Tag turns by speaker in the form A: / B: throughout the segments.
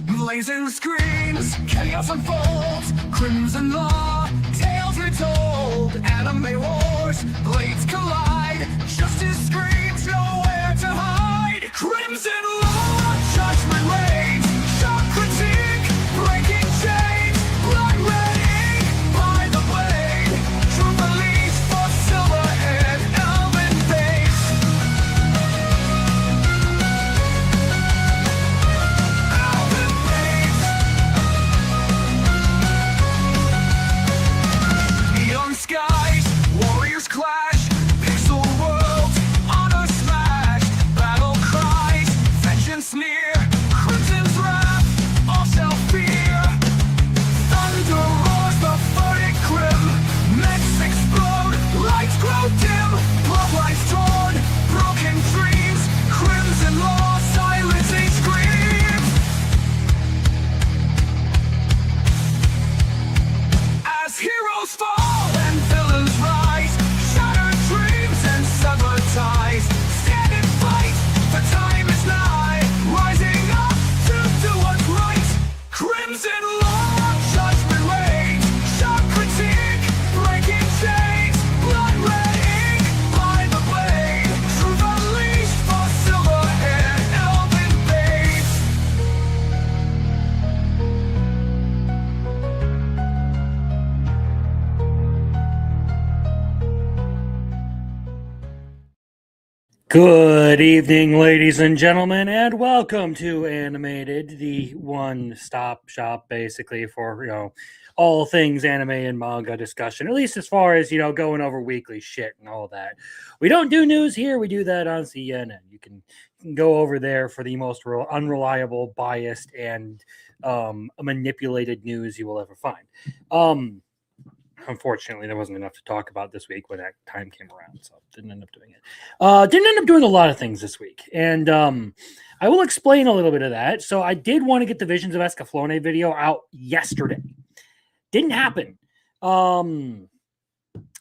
A: Blazing screens, chaos unfolds, crimson law, tales retold, anime wars, blades collide, justice screams, nowhere to hide. Crimson law, judgment reigns, shock critique, breaking chains, blood red ink by the blade, truth unleashed for Silverhead, Elven Base. Elven Base. Neon skies, warriors clash, pixel worlds, honor smash, battle cries, vengeance near, crimson's wrath, all shall fear. Thunder roars the furtic grim, mechs explode, lights grow dim, bloodlines torn, broken dreams, crimson law, silencing screams. As heroes fall and villains rise, shattered dreams and severed ties, stand and fight, the time is nigh, rising up to do what's right. Crimson law, judgment reigns, shock critique, breaking chains, blood red ink by the blade, truth unleashed for Silverhead, Elven Base.
B: Good evening, ladies and gentlemen, and welcome to Animated, the one-stop shop, basically, for, all things anime and manga discussion, at least as far as, going over weekly shit and all that. We don't do news here. We do that on CNN. You can go over there for the most unreliable, biased, and manipulated news you will ever find. Unfortunately, there wasn't enough to talk about this week when that time came around, so didn't end up doing it. Didn't end up doing a lot of things this week, and I will explain a little bit of that. So I did want to get the Visions of Escaflowne video out yesterday. Didn't happen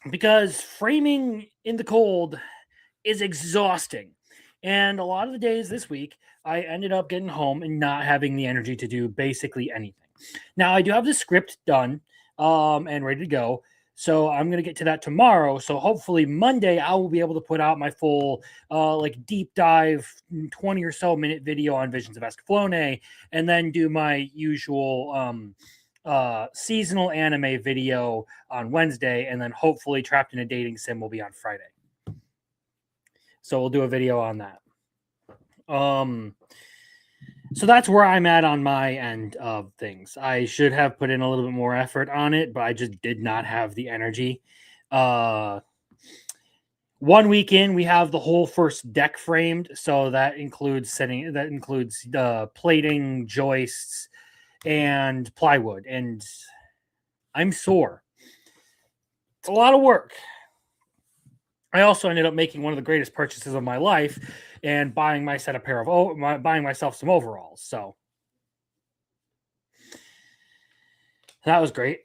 B: because framing in the cold is exhausting, and a lot of the days this week I ended up getting home and not having the energy to do basically anything. Now I do have the script done and ready to go. So I'm going to get to that tomorrow. So hopefully Monday I will be able to put out my full deep dive 20 or so minute video on Visions of Escaflowne, and then do my usual seasonal anime video on Wednesday, and then hopefully Trapped in a Dating Sim will be on Friday. So we'll do a video on that. So that's where I'm at on my end of things. I should have put in a little bit more effort on it, but I just did not have the energy. 1 week in, we have the whole first deck framed, so that includes plating, joists, and plywood. And I'm sore. It's a lot of work. I also ended up making one of the greatest purchases of my life and buying myself some overalls. So that was great.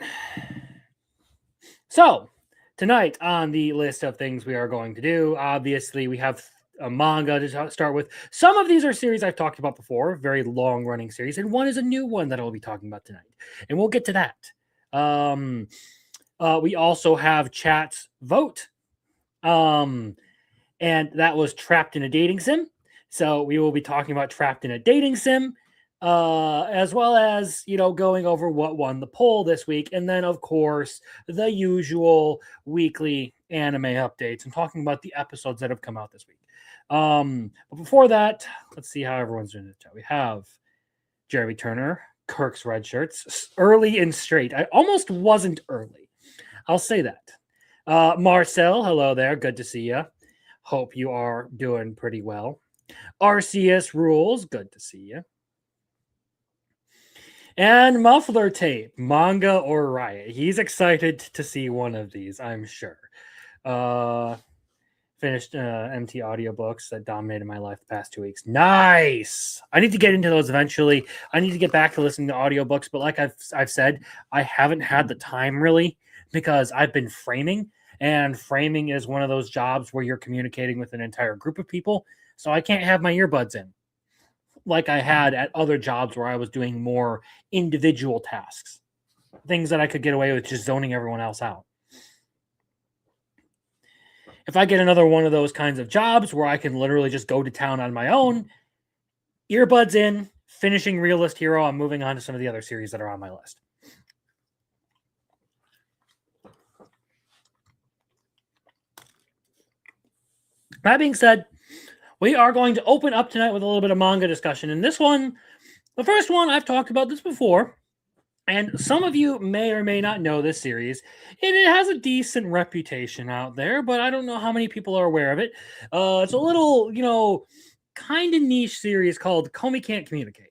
B: So tonight on the list of things we are going to do, obviously we have a manga to start with. Some of these are series I've talked about before, very long running series, and one is a new one that I'll be talking about tonight, and we'll get to that. We also have chat's vote. And that was Trapped in a Dating Sim. So we will be talking about Trapped in a Dating Sim, as well as, going over what won the poll this week. And then, of course, the usual weekly anime updates and talking about the episodes that have come out this week. But before that, let's see how everyone's doing in the chat. We have Jeremy Turner, Kirk's Red Shirts, early and straight. I almost wasn't early. I'll say that. Marcel, hello there. Good to see you. Hope you are doing pretty well. RCS Rules, good to see you. And Muffler Tape, manga or riot. He's excited to see one of these, I'm sure. Finished MT audiobooks that dominated my life the past 2 weeks. Nice! I need to get into those eventually. I need to get back to listening to audiobooks, but like I've said, I haven't had the time really because I've been framing, and framing is one of those jobs where you're communicating with an entire group of people. So I can't have my earbuds in like I had at other jobs where I was doing more individual tasks, things that I could get away with just zoning everyone else out. If I get another one of those kinds of jobs where I can literally just go to town on my own, earbuds in, finishing Realist Hero, I'm moving on to some of the other series that are on my list. That being said, we are going to open up tonight with a little bit of manga discussion. And this one, the first one, I've talked about this before, and some of you may or may not know this series. It has a decent reputation out there, but I don't know how many people are aware of it. It's a little, kind of niche series called Komi Can't Communicate.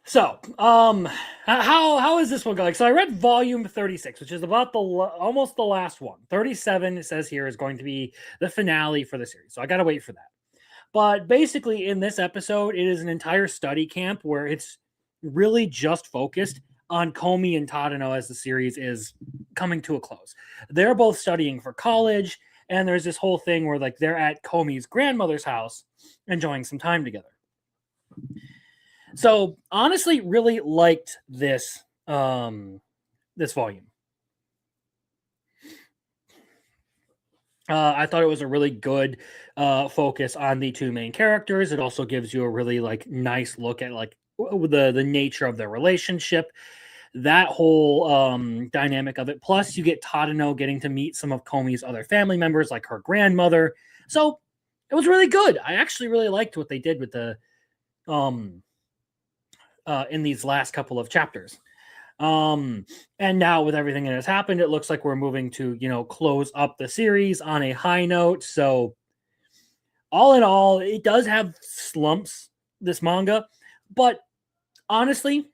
B: So, how is this one going? So I read volume 36, which is about almost the last one. 37, it says here, is going to be the finale for the series. So I got to wait for that. But basically, in this episode, it is an entire study camp where it's really just focused on Komi and Tadano as the series is coming to a close. They're both studying for college, and there's this whole thing where like they're at Komi's grandmother's house enjoying some time together. So honestly, really liked this this volume. I thought it was a really good focus on the two main characters. It also gives you a really like nice look at like the nature of their relationship, that whole dynamic of it. Plus, you get Tadano getting to meet some of Komi's other family members, like her grandmother. So it was really good. I actually really liked what they did with the in these last couple of chapters. And now with everything that has happened, it looks like we're moving to, close up the series on a high note. So all in all, it does have slumps, this manga, but honestly,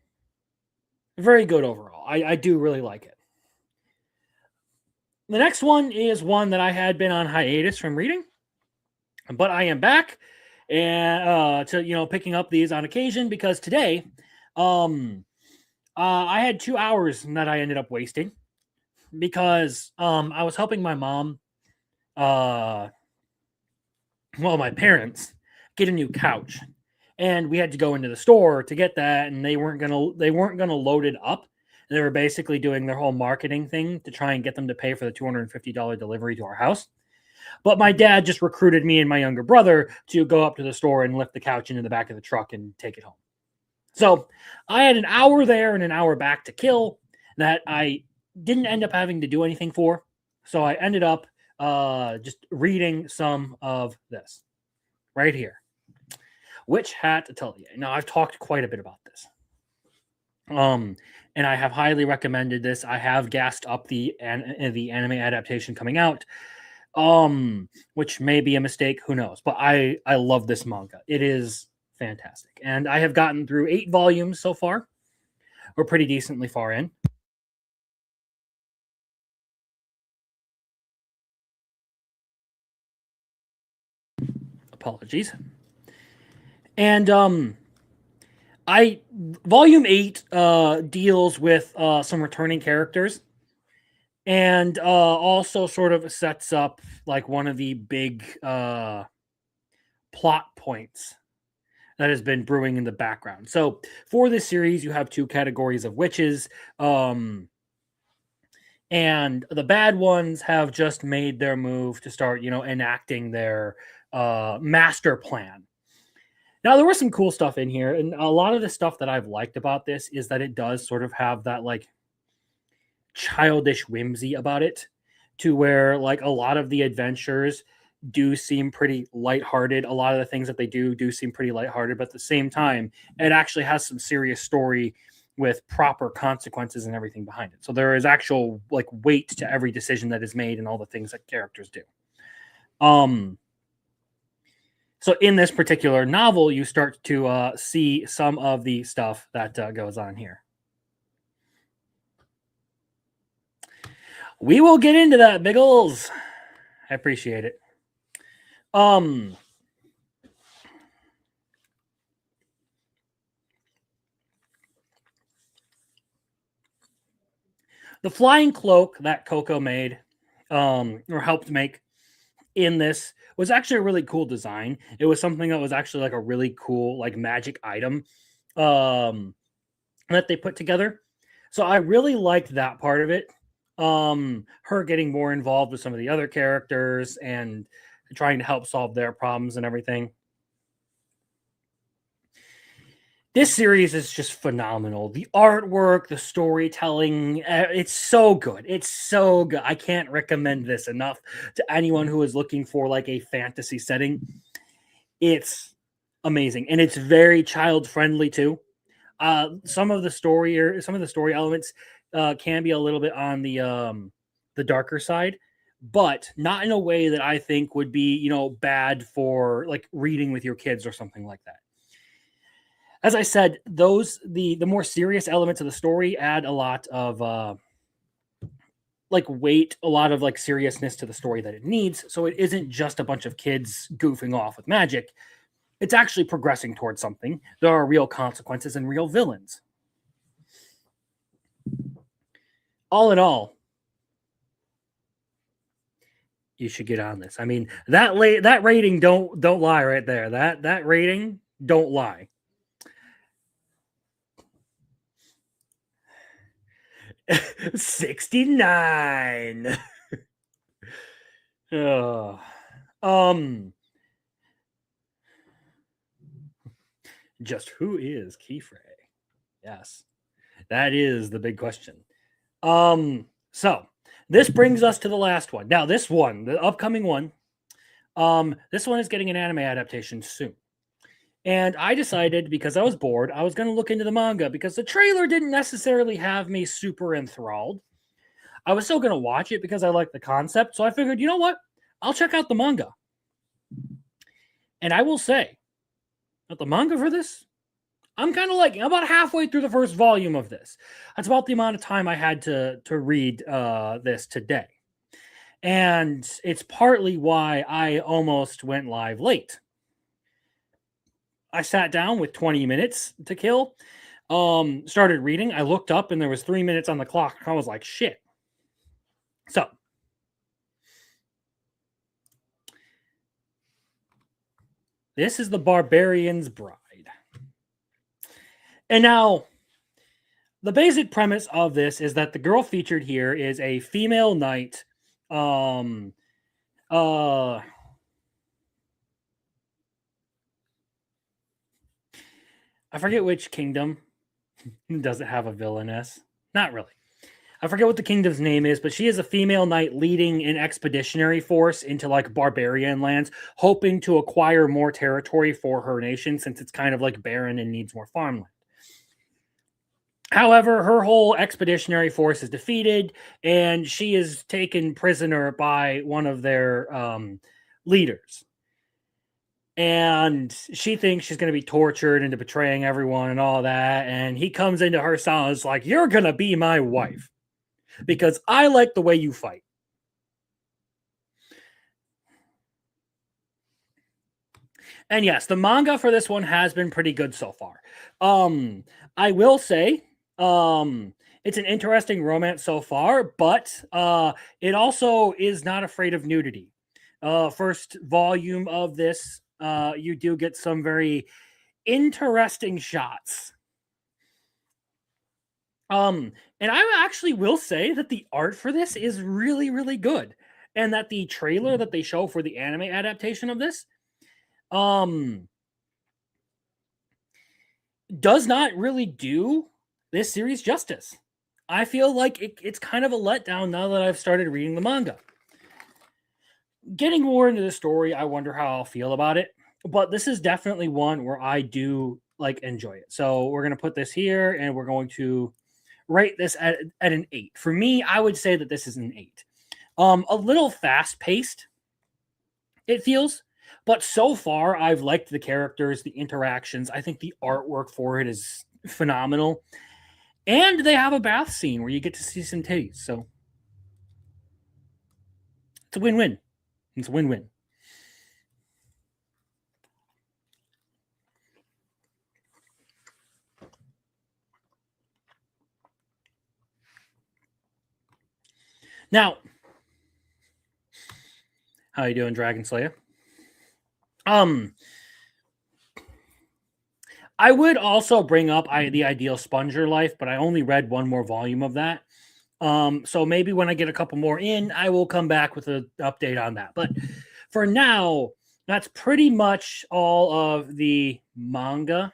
B: very good overall. I do really like it. The next one is one that I had been on hiatus from reading, but I am back and to picking up these on occasion because today I had 2 hours that I ended up wasting because I was helping my mom, my parents, get a new couch, and we had to go into the store to get that, and they weren't gonna load it up. They were basically doing their whole marketing thing to try and get them to pay for the $250 delivery to our house. But my dad just recruited me and my younger brother to go up to the store and lift the couch into the back of the truck and take it home. So I had an hour there and an hour back to kill that I didn't end up having to do anything for. So I ended up just reading some of this right here. Witch Hat Atelier. Now, I've talked quite a bit about this. And I have highly recommended this. I have gassed up the anime adaptation coming out, which may be a mistake. Who knows? But I love this manga. It is fantastic. And I have gotten through 8 volumes so far. We're pretty decently far in. Apologies. And volume 8 deals with some returning characters and also sort of sets up like one of the big plot points that has been brewing in the background. So for this series, you have 2 categories of witches. And the bad ones have just made their move to start, enacting their master plan. Now, there was some cool stuff in here, and a lot of the stuff that I've liked about this is that it does sort of have that like childish whimsy about it, to where like a lot of the adventures do seem pretty lighthearted. A lot of the things that they do seem pretty lighthearted, but at the same time, it actually has some serious story with proper consequences and everything behind it. So there is actual like weight to every decision that is made and all the things that characters do. So in this particular novel, you start to see some of the stuff that goes on here. We will get into that, Biggles. I appreciate it. The flying cloak that Coco made, or helped make in this, was actually a really cool design. It was something that was actually like a really cool like magic item um, that they put together. So I really liked that part of it. Her getting more involved with some of the other characters and trying to help solve their problems and everything. This series is just phenomenal. The artwork, the storytelling, it's so good. It's so good. I can't recommend this enough to anyone who is looking for like a fantasy setting. It's amazing, and it's very child friendly too. Some of the story or some of the story elements can be a little bit on the darker side, but not in a way that I think would be, bad for like reading with your kids or something like that. As I said, the more serious elements of the story add a lot of like weight, a lot of like seriousness to the story that it needs. So it isn't just a bunch of kids goofing off with magic. It's actually progressing towards something. There are real consequences and real villains. All in all, you should get on this. I mean, that rating don't lie right there. That rating don't lie. 69. Ugh. Just who is Keyfrey? Yes, that is the big question. So this brings us to the last one. Now, this one, the upcoming one, this one is getting an anime adaptation soon. And I decided, because I was bored, I was going to look into the manga because the trailer didn't necessarily have me super enthralled. I was still going to watch it because I like the concept. So I figured, you know what? I'll check out the manga. And I will say that the manga for this, I'm kind of liking. I'm about halfway through the first volume of this. That's about the amount of time I had to read this today. And it's partly why I almost went live late. I sat down with 20 minutes to kill. Started reading. I looked up and there was 3 minutes on the clock. I was like, shit. So this is the Barbarian's Bride. And now the basic premise of this is that the girl featured here is a female knight. I forget which kingdom doesn't have a villainess. Not really. I forget what the kingdom's name is, but she is a female knight leading an expeditionary force into like barbarian lands, hoping to acquire more territory for her nation since it's kind of like barren and needs more farmland. However, her whole expeditionary force is defeated, and she is taken prisoner by one of their leaders. And she thinks she's going to be tortured into betraying everyone and all that. And he comes into her cell and is like, "You're going to be my wife because I like the way you fight." And yes, the manga for this one has been pretty good so far. I will say, it's an interesting romance so far, but it also is not afraid of nudity. First volume of this, you do get some very interesting shots. And I actually will say that the art for this is really, really good, and that the trailer that they show for the anime adaptation of this, does not really do this series justice. I feel like it's kind of a letdown now that I've started reading the manga. Getting more into the story, I wonder how I'll feel about it. But this is definitely one where I do like enjoy it. So we're gonna put this here, and we're going to rate this at an 8. For me, I would say that this is an 8. A little fast paced, it feels, but so far I've liked the characters, the interactions. I think the artwork for it is phenomenal. And they have a bath scene where you get to see some titties. So it's a win-win. It's a win-win. Now, how you doing, Dragon Slayer? I would also bring up the Ideal Sponger Life, but I only read one more volume of that. So maybe when I get a couple more in, I will come back with an update on that. But for now, that's pretty much all of the manga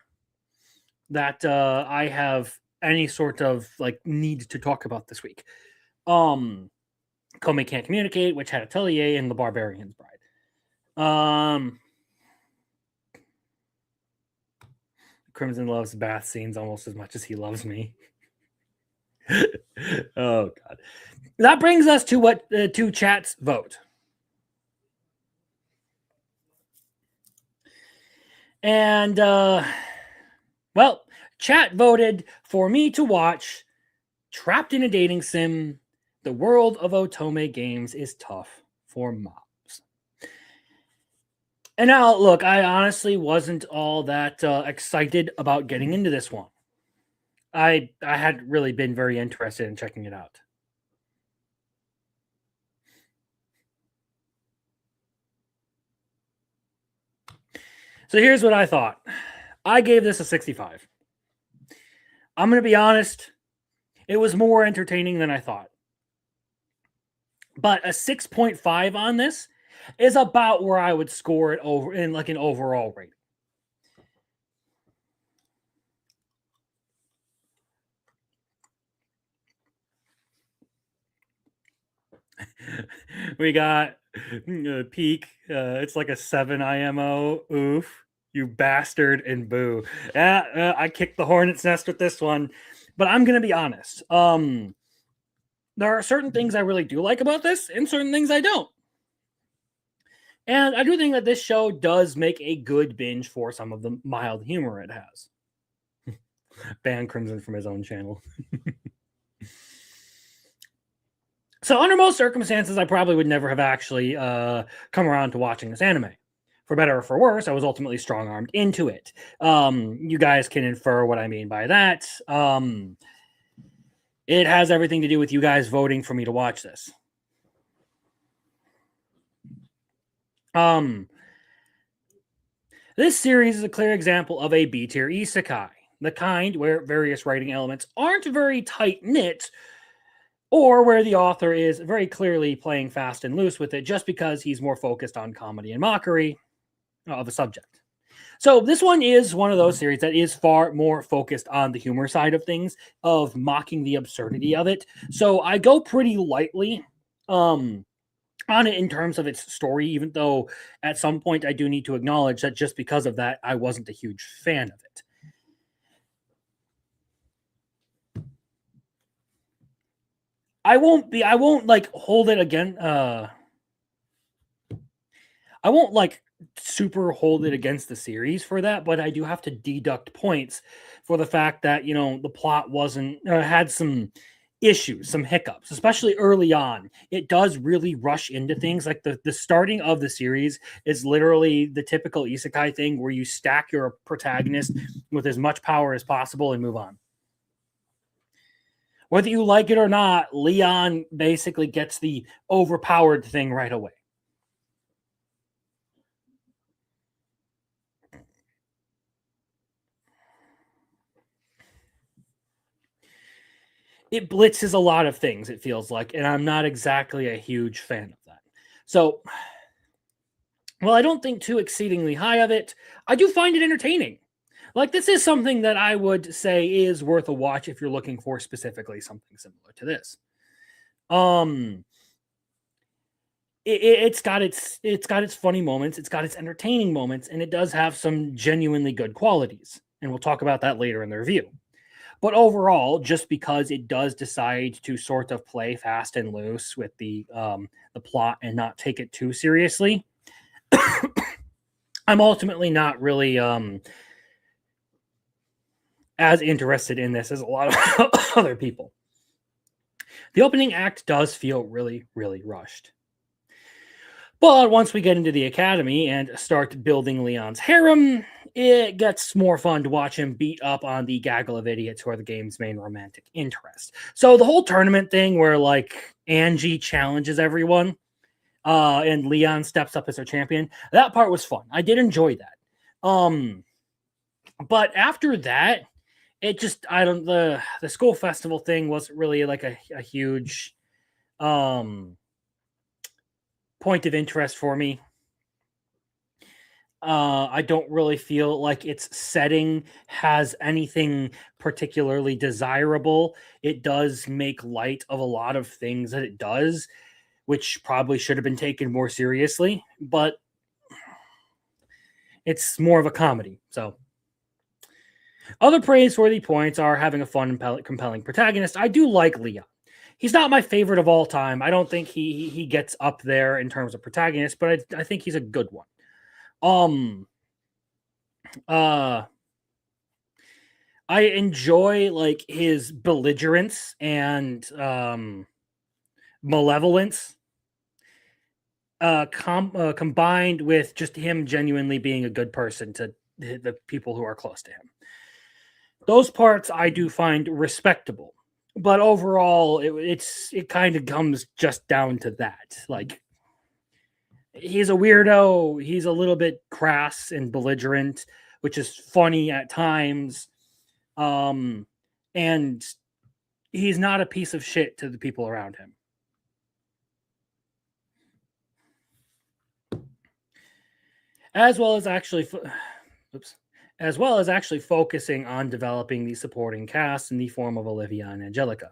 B: that I have any sort of like need to talk about this week. Kome Can't Communicate, which had Atelier and the Barbarian's Bride. Crimson loves bath scenes almost as much as he loves me. Oh god. That brings us to what to chat's vote. And well, chat voted for me to watch Trapped in a Dating Sim. The world of Otome games is tough for moms. And now, look, I honestly wasn't all that excited about getting into this one. I had really been very interested in checking it out. So here's what I thought. I gave this a 65. I'm going to be honest, it was more entertaining than I thought. But a 6.5 on this is about where I would score it over in like an overall rating. We got Peak. It's like a 7 IMO. Oof. You bastard and boo. I kicked the hornet's nest with this one. But I'm going to be honest. There are certain things I really do like about this and certain things I don't. And I do think that this show does make a good binge for some of the mild humor it has. Ban Crimson from his own channel. So under most circumstances, I probably would never have actually come around to watching this anime. For better or for worse, I was ultimately strong-armed into it. You guys can infer what I mean by that. It has everything to do with you guys voting for me to watch this. This series is a clear example of a B-tier isekai, the kind where various writing elements aren't very tight-knit, or where the author is very clearly playing fast and loose with it just because he's more focused on comedy and mockery of a subject. So this one is one of those series that is far more focused on the humor side of things, of mocking the absurdity of it. So I go pretty lightly on it in terms of its story, even though at some point I do need to acknowledge that just because of that, I wasn't a huge fan of it. I won't like hold it again. I won't like super hold it against the series for that, but I do have to deduct points for the fact that, you know, the plot wasn't, had some issues, some hiccups, especially early on. It does really rush into things. Like the starting of the series is literally the typical isekai thing where you stack your protagonist with as much power as possible and move on. Whether you like it or not, Leon basically gets the overpowered thing right away. It blitzes a lot of things, it feels like, and I'm not exactly a huge fan of that. So, well, I don't think too exceedingly high of it. I do find it entertaining. Like, this is something that I would say is worth a watch if you're looking for specifically something similar to this. It's got its funny moments, it's got its entertaining moments, and it does have some genuinely good qualities. And we'll talk about that later in the review. But overall, just because it does decide to sort of play fast and loose with the plot and not take it too seriously, I'm ultimately not really as interested in this as a lot of other people. The opening act does feel really, really rushed. But once we get into the academy and start building Leon's harem, it gets more fun to watch him beat up on the gaggle of idiots who are the game's main romantic interest. So the whole tournament thing where like Angie challenges everyone, and Leon steps up as her champion, that part was fun. I did enjoy that. But after that, it just the school festival thing wasn't really like a huge point of interest for me. I don't really feel like its setting has anything particularly desirable. It does make light of a lot of things that it does, which probably should have been taken more seriously, but it's more of a comedy. So, other praiseworthy points are having a fun and compelling protagonist. I do like Leon. He's not my favorite of all time. I don't think he gets up there in terms of protagonist, but I think he's a good one. I enjoy like his belligerence and malevolence combined with just him genuinely being a good person to the people who are close to him. Those parts I do find respectable, but overall it kind of comes just down to that. Like, he's a weirdo, he's a little bit crass and belligerent, which is funny at times. And he's not a piece of shit to the people around him. As well as actually focusing on developing the supporting cast in the form of Olivia and Angelica.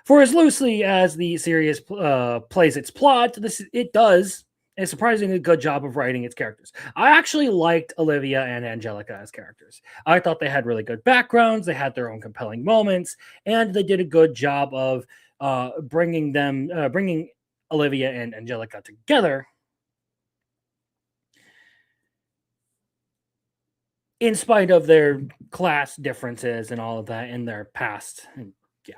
B: For as loosely as the series plays its plot, it does a surprisingly good job of writing its characters. I actually liked Olivia and Angelica as characters. I thought they had really good backgrounds, they had their own compelling moments, and they did a good job of bringing Olivia and Angelica together in spite of their class differences and all of that in their past. And yeah.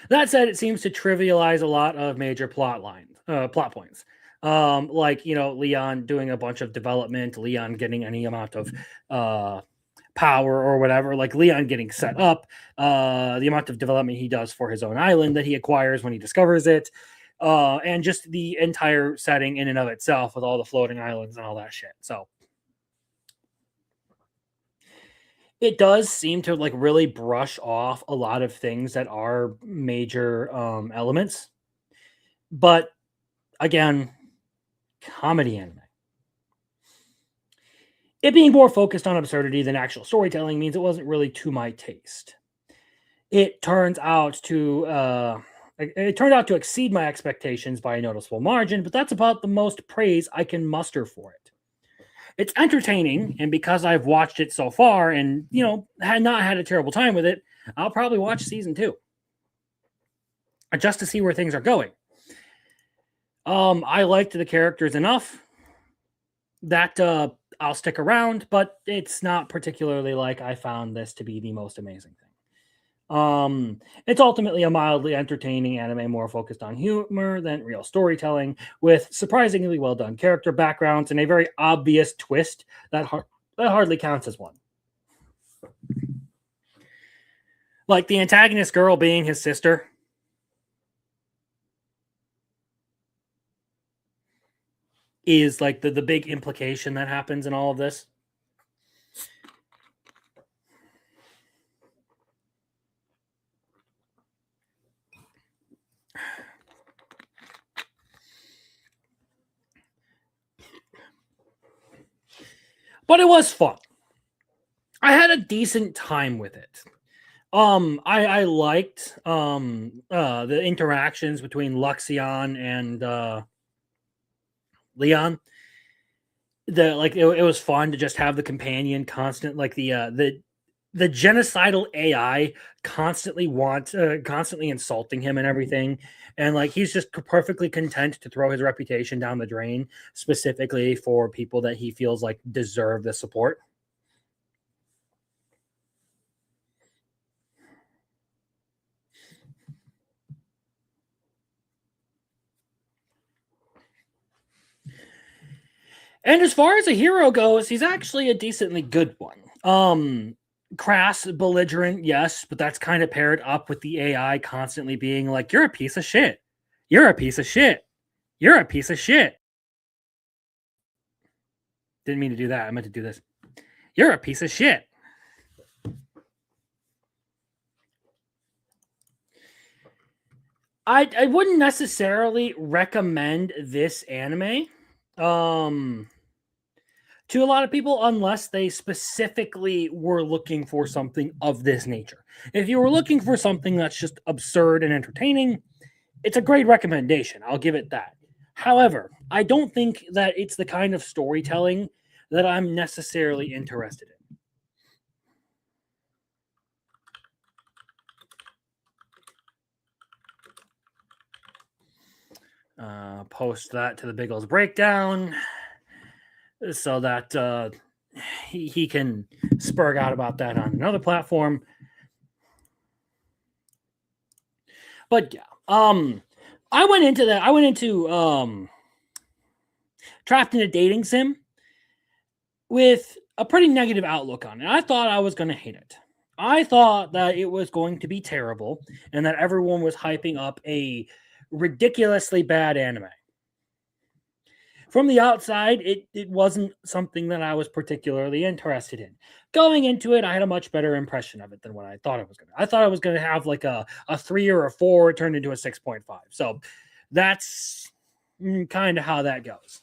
B: That said, it seems to trivialize a lot of major plot points. Like, Leon doing a bunch of development, Leon getting any amount of power or whatever, like Leon getting set up, the amount of development he does for his own island that he acquires when he discovers it, and just the entire setting in and of itself with all the floating islands and all that shit. So it does seem to like really brush off a lot of things that are major elements. But again, comedy anime. It being more focused on absurdity than actual storytelling means it wasn't really to my taste. It turned out to exceed my expectations by a noticeable margin, but that's about the most praise I can muster for it. It's entertaining, and because I've watched it so far and, had not had a terrible time with it, I'll probably watch season 2 just to see where things are going. I liked the characters enough that I'll stick around, but it's not particularly like I found this to be the most amazing thing. It's ultimately a mildly entertaining anime more focused on humor than real storytelling, with surprisingly well done character backgrounds and a very obvious twist that hardly counts as one. Like the antagonist girl being his sister. Is like the big implication that happens in all of this. But it was fun. I had a decent time with it. I liked the interactions between Luxion and Leon. It was fun to just have the companion constant, like the genocidal AI constantly insulting him and everything, and like he's just perfectly content to throw his reputation down the drain, specifically for people that he feels like deserve the support. And as far as a hero goes, he's actually a decently good one. Crass, belligerent, yes, but that's kind of paired up with the AI constantly being like, "You're a piece of shit. You're a piece of shit. You're a piece of shit." Didn't mean to do that. I meant to do this. You're a piece of shit. I wouldn't necessarily recommend this anime to a lot of people unless they specifically were looking for something of this nature. If you were looking for something that's just absurd and entertaining, it's a great recommendation. I'll give it that. However, I don't think that it's the kind of storytelling that I'm necessarily interested in. Post that to the Biggles breakdown so that he can spurg out about that on another platform. But yeah, I went into that. I went into Trapped in a Dating Sim with a pretty negative outlook on it. I thought I was going to hate it. I thought that it was going to be terrible and that everyone was hyping up a ridiculously bad anime. From the outside, it wasn't something that I was particularly interested in. Going into it, I had a much better impression of it than what I thought I was going to. I thought I was going to have like a 3 or a 4 turned into a 6.5. So that's kind of how that goes.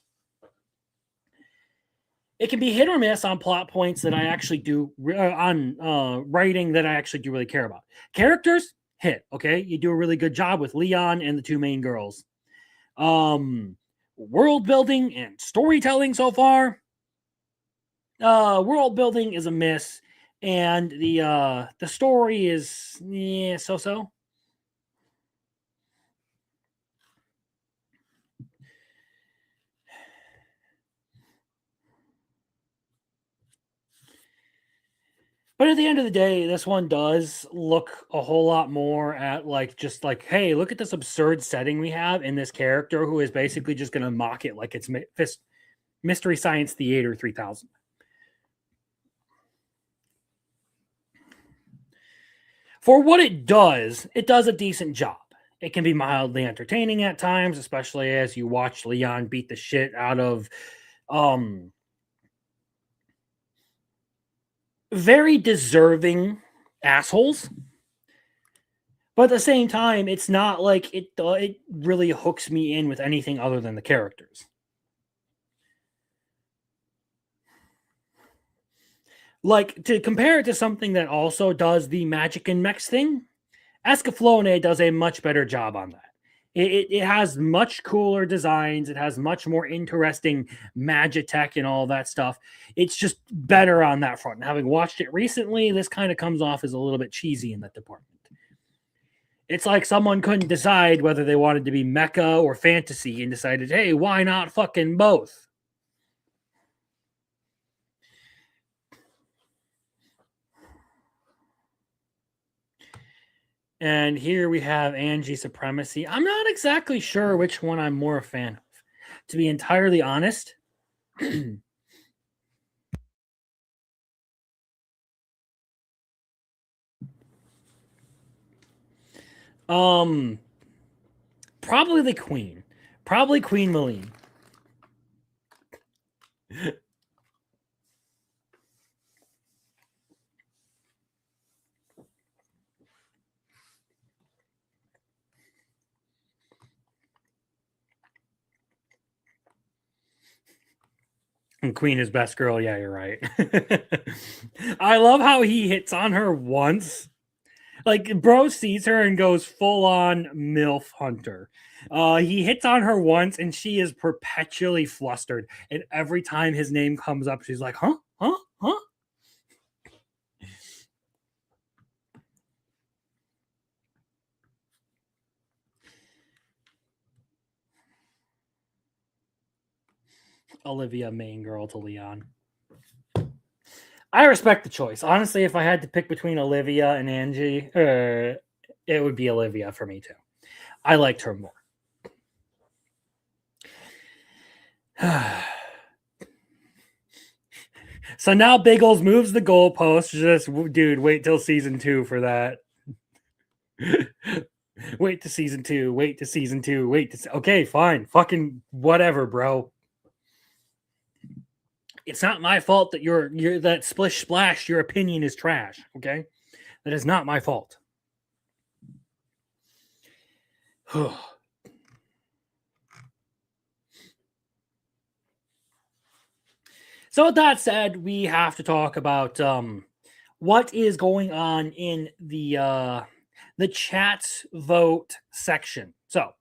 B: It can be hit or miss on plot points that I actually do on writing that I actually do really care about. Characters hit, okay? You do a really good job with Leon and the 2 main girls. World building and storytelling so far. World building is a miss, and the story is so. But at the end of the day, this one does look a whole lot more at like just like, hey, look at this absurd setting we have in this character who is basically just going to mock it like it's Mystery Science Theater 3000. For what it does a decent job. It can be mildly entertaining at times, especially as you watch Leon beat the shit out of very deserving assholes. But at the same time, it's not like it really hooks me in with anything other than the characters. Like, to compare it to something that also does the magic and mechs thing, Escaflowne does a much better job on that. It has much cooler designs. It has much more interesting magitech and all that stuff. It's just better on that front. And having watched it recently, this kind of comes off as a little bit cheesy in that department. It's like someone couldn't decide whether they wanted to be mecha or fantasy and decided, hey, why not fucking both? And here we have Angie Supremacy. I'm not exactly sure which one I'm more a fan of. To be entirely honest, probably the Queen. Probably Queen Maline. And Queen is best girl. Yeah, you're right. I love how he hits on her once. Like, bro sees her and goes full on MILF hunter. He hits on her once and she is perpetually flustered. And every time his name comes up, she's like, huh? Huh? Huh? Olivia, main girl to Leon. I respect the choice. Honestly, if I had to pick between Olivia and Angie, it would be Olivia for me too. I liked her more. So now Biggles moves the goalpost. Just, dude, wait till season 2 for that. Wait to season 2. Wait to season 2. Okay, fine. Fucking whatever, bro. It's not my fault that you're that splish splash. Your opinion is trash. Okay, that is not my fault. So with that said, we have to talk about what is going on in the chat vote section. So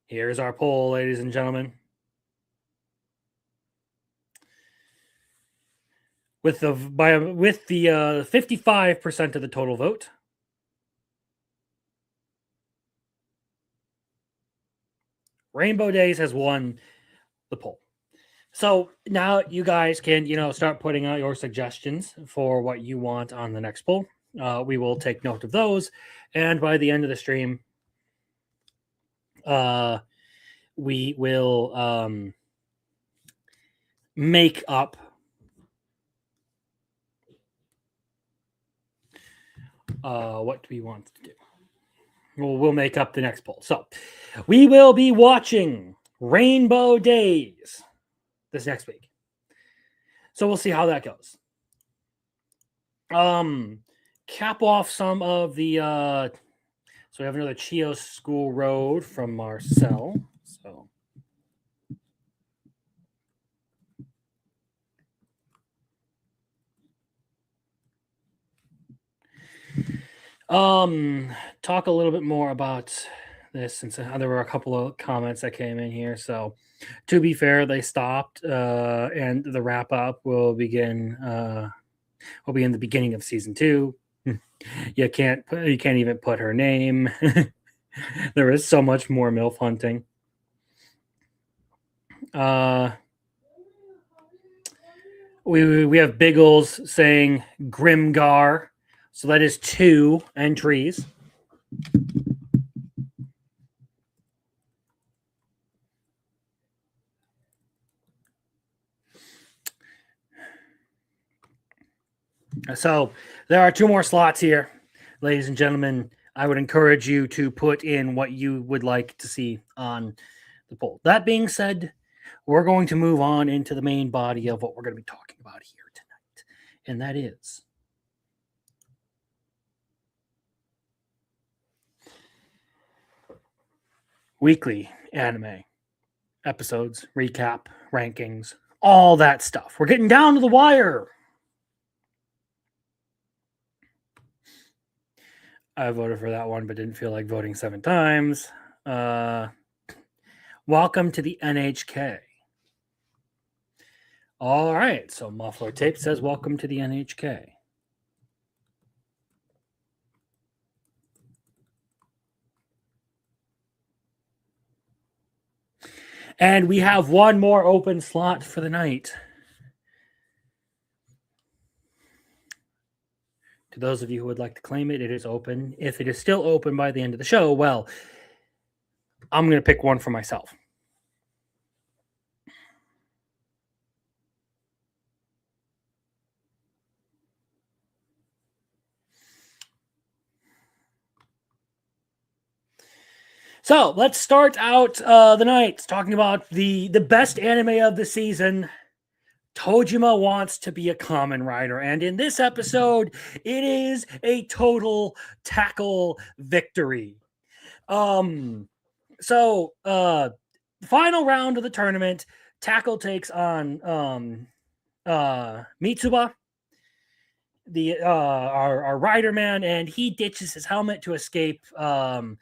B: here's our poll, ladies and gentlemen. With the 55% of the total vote, Rainbow Days has won the poll. So now you guys can, start putting out your suggestions for what you want on the next poll. We will take note of those, and by the end of the stream, we will make up what do we want to do? We'll make up the next poll. So we will be watching Rainbow Days this next week. So we'll see how that goes. Cap off some of the so we have another Chios School Road from Marcel. So talk a little bit more about this, since there were a couple of comments that came in here. So to be fair, they stopped, and the wrap up will begin will be in the beginning of season 2. You can't even put her name. There is so much more MILF hunting. We have Biggles saying Grimgar. So that is 2 entries. So there are 2 more slots here, ladies and gentlemen. I would encourage you to put in what you would like to see on the poll. That being said, we're going to move on into the main body of what we're going to be talking about here tonight, and that is weekly anime episodes, recap, rankings, all that stuff. We're getting down to the wire. I voted for that one, but didn't feel like voting 7 times. Welcome to the NHK. All right. So Muffler Tape says, welcome to the NHK. And we have one more open slot for the night. To those of you who would like to claim it, it is open. If it is still open by the end of the show, well, I'm going to pick one for myself. So let's start out the night talking about the best anime of the season. Tojima Wants to Be a Kamen Rider. And in this episode, it is a total tackle victory. So final round of the tournament, Tackle takes on Mitsuba, our rider man, and he ditches his helmet to escape the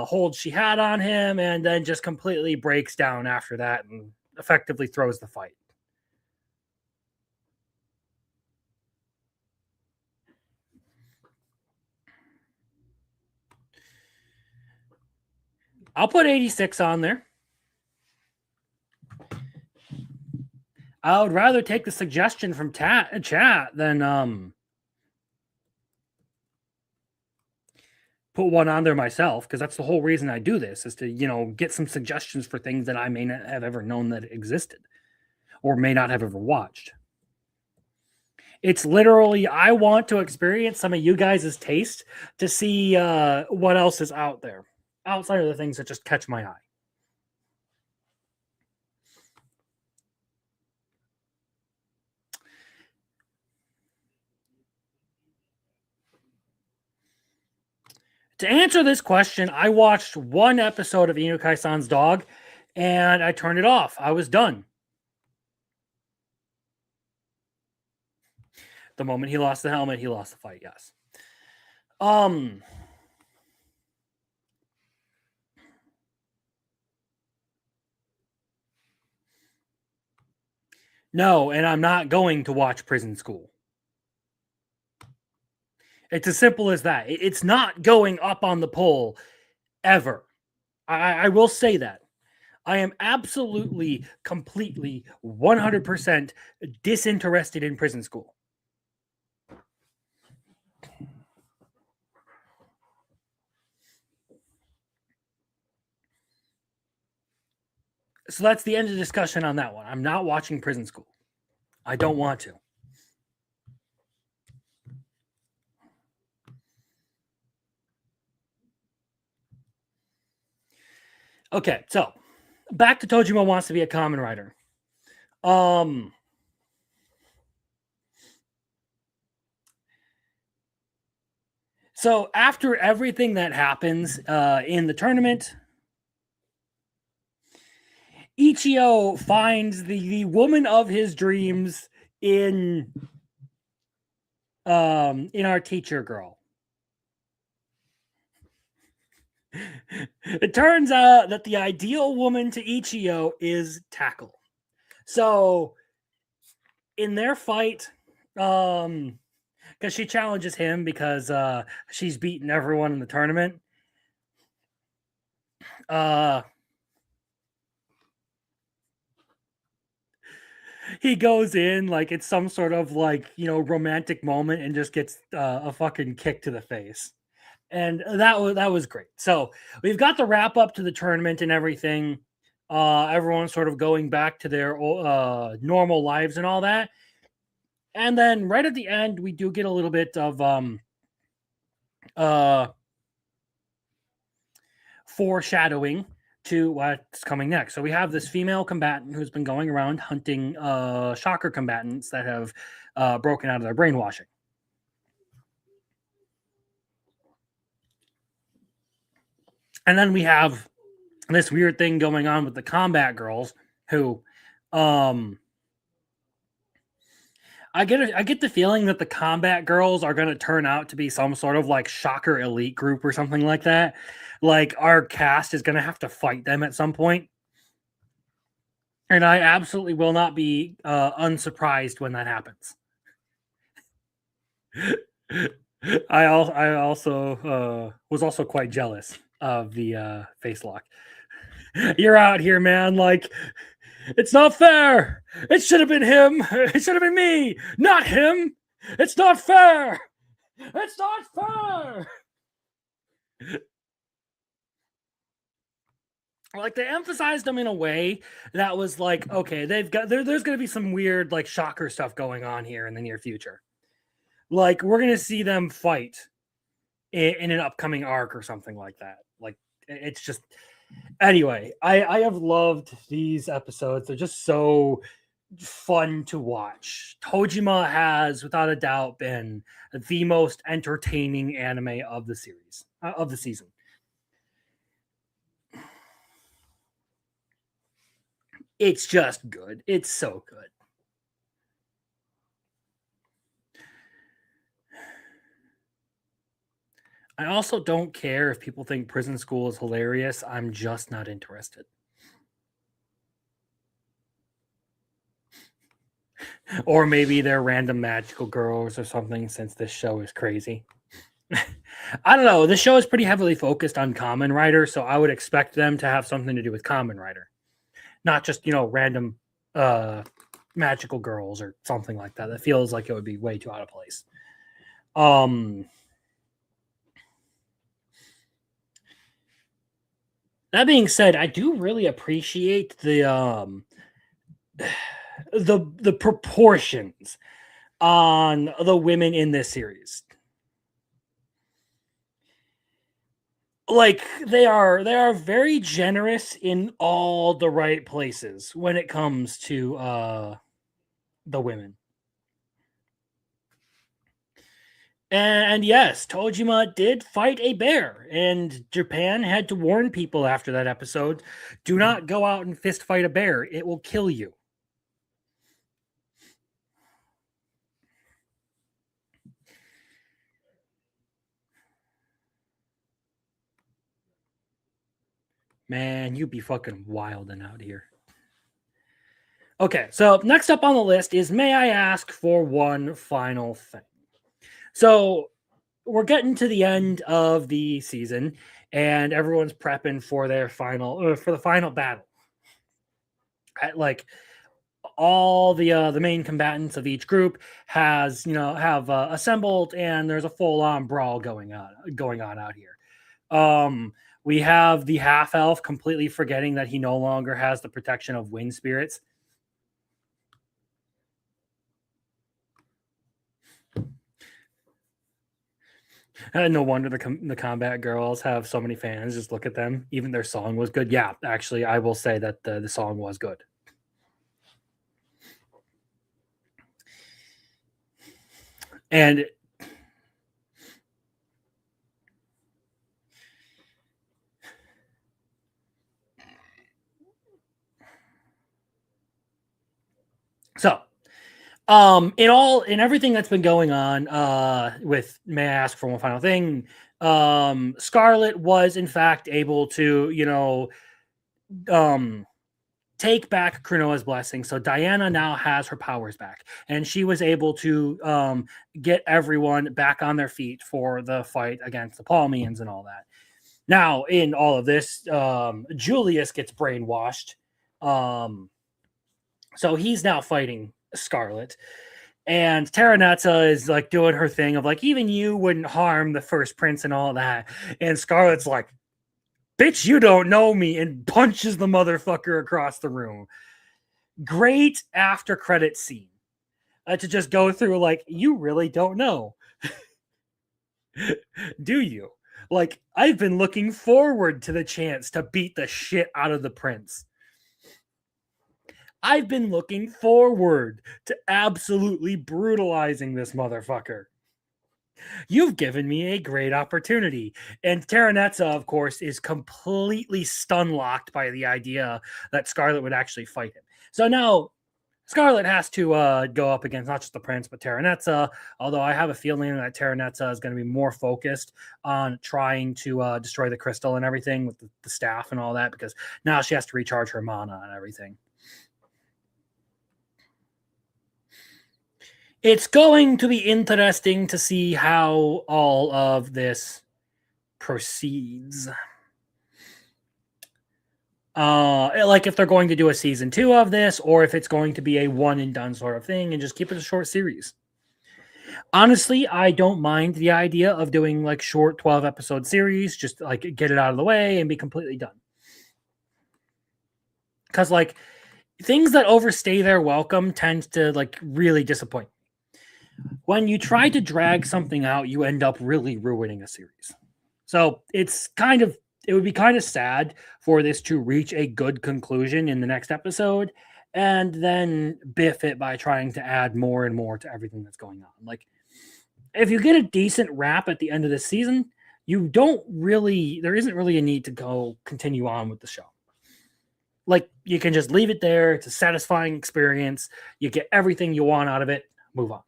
B: hold she had on him, and then just completely breaks down after that and effectively throws the fight. I'll put 86 on there. I would rather take the suggestion from chat than put one on there myself, because that's the whole reason I do this, is to, get some suggestions for things that I may not have ever known that existed. or may not have ever watched. It's literally, I want to experience some of you guys' taste to see what else is out there outside of the things that just catch my eye. To answer this question, I watched one episode of Inukai-san's Dog and I turned it off. I was done. The moment he lost the helmet, he lost the fight, yes. No, and I'm not going to watch Prison School. It's as simple as that. It's not going up on the poll ever. I will say that. I am absolutely, completely, 100% disinterested in Prison School. So that's the end of the discussion on that one. I'm not watching Prison School. I don't want to. Okay, so back to Tojima wants to be a Kamen Rider. So after everything that happens in the tournament, Ichio finds the woman of his dreams in our teacher girl. It turns out that the ideal woman to Ichio is Tackle. So in their fight, because she challenges him because she's beaten everyone in the tournament. He goes in like it's some sort of like, romantic moment and just gets a fucking kick to the face. And that was great. So we've got the wrap up to the tournament and everything. Everyone's sort of going back to their normal lives and all that. And then right at the end, we do get a little bit of foreshadowing to what's coming next. So we have this female combatant who's been going around hunting shocker combatants that have broken out of their brainwashing. And then we have this weird thing going on with the combat girls who I get the feeling that the combat girls are going to turn out to be some sort of like shocker elite group or something like that. Like our cast is going to have to fight them at some point. And I absolutely will not be unsurprised when that happens. I also was also quite jealous of the face lock. You're out here, man. Like, it's not fair. It should have been him. It should have been me, not him. It's not fair. It's not fair. Like they emphasized them in a way that was like, okay, there's going to be some weird like shocker stuff going on here in the near future. Like we're going to see them fight in an upcoming arc or something like that. Like it's just anyway, I have loved these episodes. They're just so fun to watch. Tojima has without a doubt been the most entertaining anime of the series of the season. It's just good. It's so good. I also don't care if people think Prison School is hilarious. I'm just not interested. Or maybe they're random magical girls or something since this show is crazy. I don't know. This show is pretty heavily focused on Kamen Rider, so I would expect them to have something to do with Kamen Rider. Not just, random magical girls or something like that. That feels like it would be way too out of place. That being said, I do really appreciate the the proportions on the women in this series. Like they are very generous in all the right places when it comes to the women. And yes, Tojima did fight a bear, and Japan had to warn people after that episode, do not go out and fist fight a bear. It will kill you. Man, you be fucking wilding out here. Okay, so next up on the list is, may I ask for one final thing? So we're getting to the end of the season, and everyone's prepping for their final for the final battle. Like all the main combatants of each group have assembled, and there's a full on brawl going on out here. We have the half elf completely forgetting that he no longer has the protection of wind spirits. No wonder the combat girls have so many fans. Just look at them. Even their song was good. Yeah, actually, I will say that the song was good. And so, in everything that's been going on, with, may I ask for one final thing? Scarlet was in fact able to, take back Cronoa's blessing. So Diana now has her powers back, and she was able to get everyone back on their feet for the fight against the Palmians and all that. Now, in all of this, Julius gets brainwashed. So he's now fighting Scarlet. And Terranetza is like doing her thing of like, even you wouldn't harm the first prince and all that. And Scarlet's like, bitch, you don't know me, and punches the motherfucker across the room. Great after credit scene to just go through, like, you really don't know. Do you? Like, I've been looking forward to the chance to beat the shit out of the prince. I've been looking forward to absolutely brutalizing this motherfucker. You've given me a great opportunity. And Terranetza, of course, is completely stun locked by the idea that Scarlet would actually fight him. So now Scarlet has to go up against not just the prince, but Terranetza, although I have a feeling that Terranetza is going to be more focused on trying to destroy the crystal and everything with the staff and all that, because now she has to recharge her mana and everything. It's going to be interesting to see how all of this proceeds. Like if they're going to do a season 2 of this, or if it's going to be a one and done sort of thing and just keep it a short series. Honestly, I don't mind the idea of doing like short 12 episode series, just like get it out of the way and be completely done. Because like things that overstay their welcome tend to like really disappoint. When you try to drag something out, you end up really ruining a series. So it would be kind of sad for this to reach a good conclusion in the next episode and then biff it by trying to add more and more to everything that's going on. Like, if you get a decent wrap at the end of the season, there isn't really a need to go continue on with the show. Like, you can just leave it there. It's a satisfying experience. You get everything you want out of it. Move on.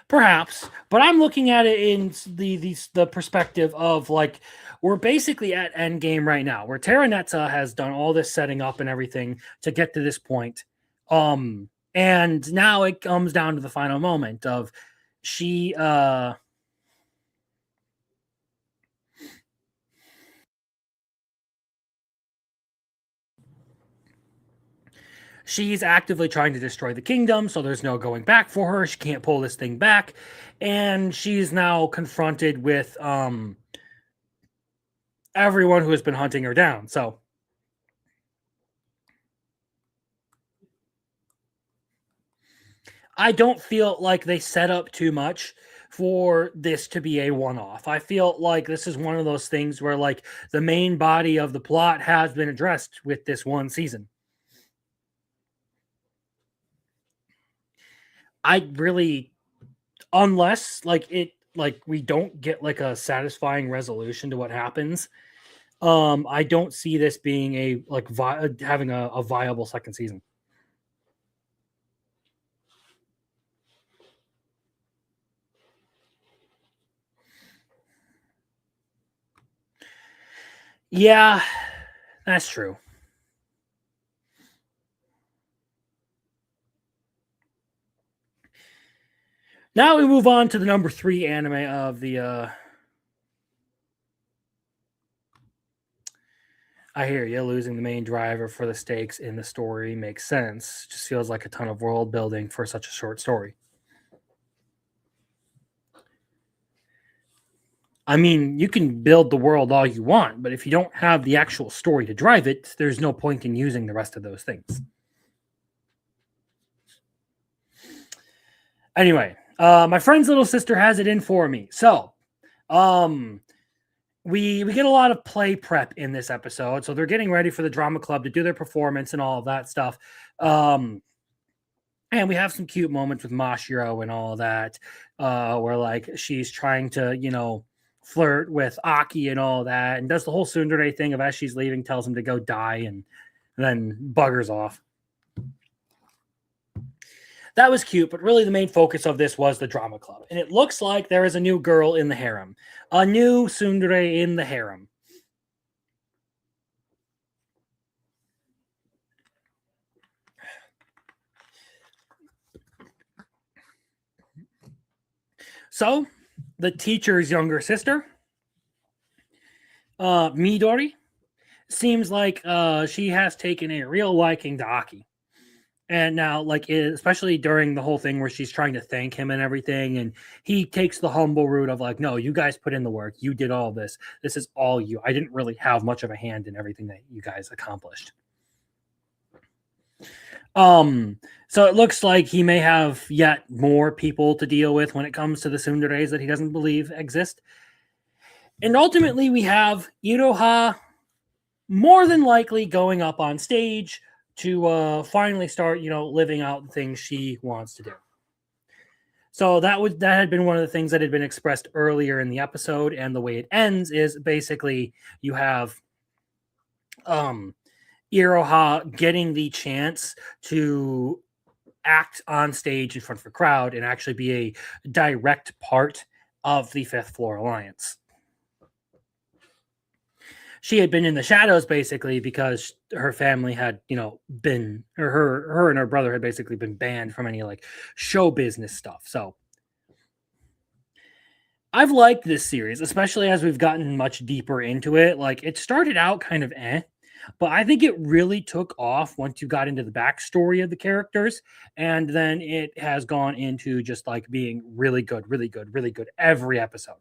B: Perhaps, but I'm looking at it in the perspective of like, we're basically at endgame right now, where Terranetza has done all this setting up and everything to get to this point. And now it comes down to the final moment of she She's actively trying to destroy the kingdom, so there's no going back for her. She can't pull this thing back, and she's now confronted with everyone who has been hunting her down. So I don't feel like they set up too much for this to be a one-off. I feel like this is one of those things where like the main body of the plot has been addressed with this one season. I really, unless like we don't get like a satisfying resolution to what happens, I don't see this being a like having a viable second season. Yeah, that's true. Now we move on to the number 3 anime of the I hear you. Losing the main driver for the stakes in the story makes sense. Just feels like a ton of world building for such a short story. I mean, you can build the world all you want, but if you don't have the actual story to drive it, there's no point in using the rest of those things. Anyway, my friend's little sister has it in for me. So, um, we get a lot of play prep in this episode. So they're getting ready for the drama club to do their performance and all of that stuff. And we have some cute moments with Mashiro and all that, where like she's trying to, flirt with Aki and all that, and does the whole tsundere thing of as she's leaving, tells him to go die and then buggers off. That was cute, but really the main focus of this was the drama club. And it looks like there is a new girl in the harem, a new tsundere in the harem. So, the teacher's younger sister, Midori, seems like she has taken a real liking to Aki. And now, like, especially during the whole thing where she's trying to thank him and everything, and he takes the humble route of like, no, you guys put in the work. You did all this. This is all you. I didn't really have much of a hand in everything that you guys accomplished. So it looks like he may have yet more people to deal with when it comes to the tsunderes that he doesn't believe exist. And ultimately, we have Iroha more than likely going up on stage to finally start, living out the things she wants to do. So that had been one of the things that had been expressed earlier in the episode, and the way it ends is basically you have Iroha getting the chance to act on stage in front of a crowd and actually be a direct part of the Fifth Floor Alliance. She had been in the shadows basically because her family had, been, or her and her brother had basically been banned from any like show business stuff. So I've liked this series, especially as we've gotten much deeper into it. Like it started out kind of but I think it really took off once you got into the backstory of the characters, and then it has gone into just like being really good, really good, really good every episode.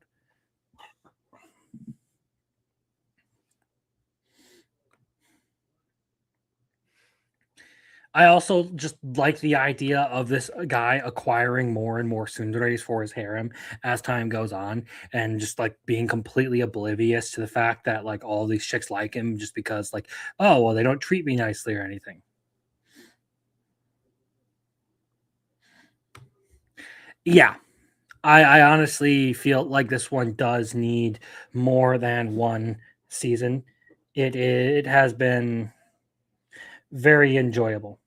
B: I also just like the idea of this guy acquiring more and more tsunderes for his harem as time goes on, and just like being completely oblivious to the fact that like all these chicks like him just because like, oh well, they don't treat me nicely or anything. Yeah, I honestly feel like this one does need more than one season. It has been very enjoyable.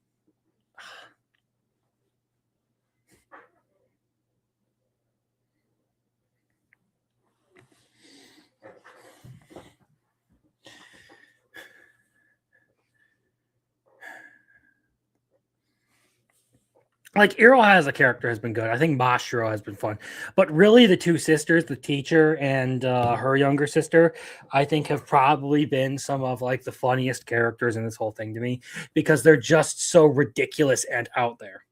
B: like Iro as a character has been good. I think Mashiro has been fun, but really the two sisters, the teacher and her younger sister, I think have probably been some of like the funniest characters in this whole thing to me because they're just so ridiculous and out there.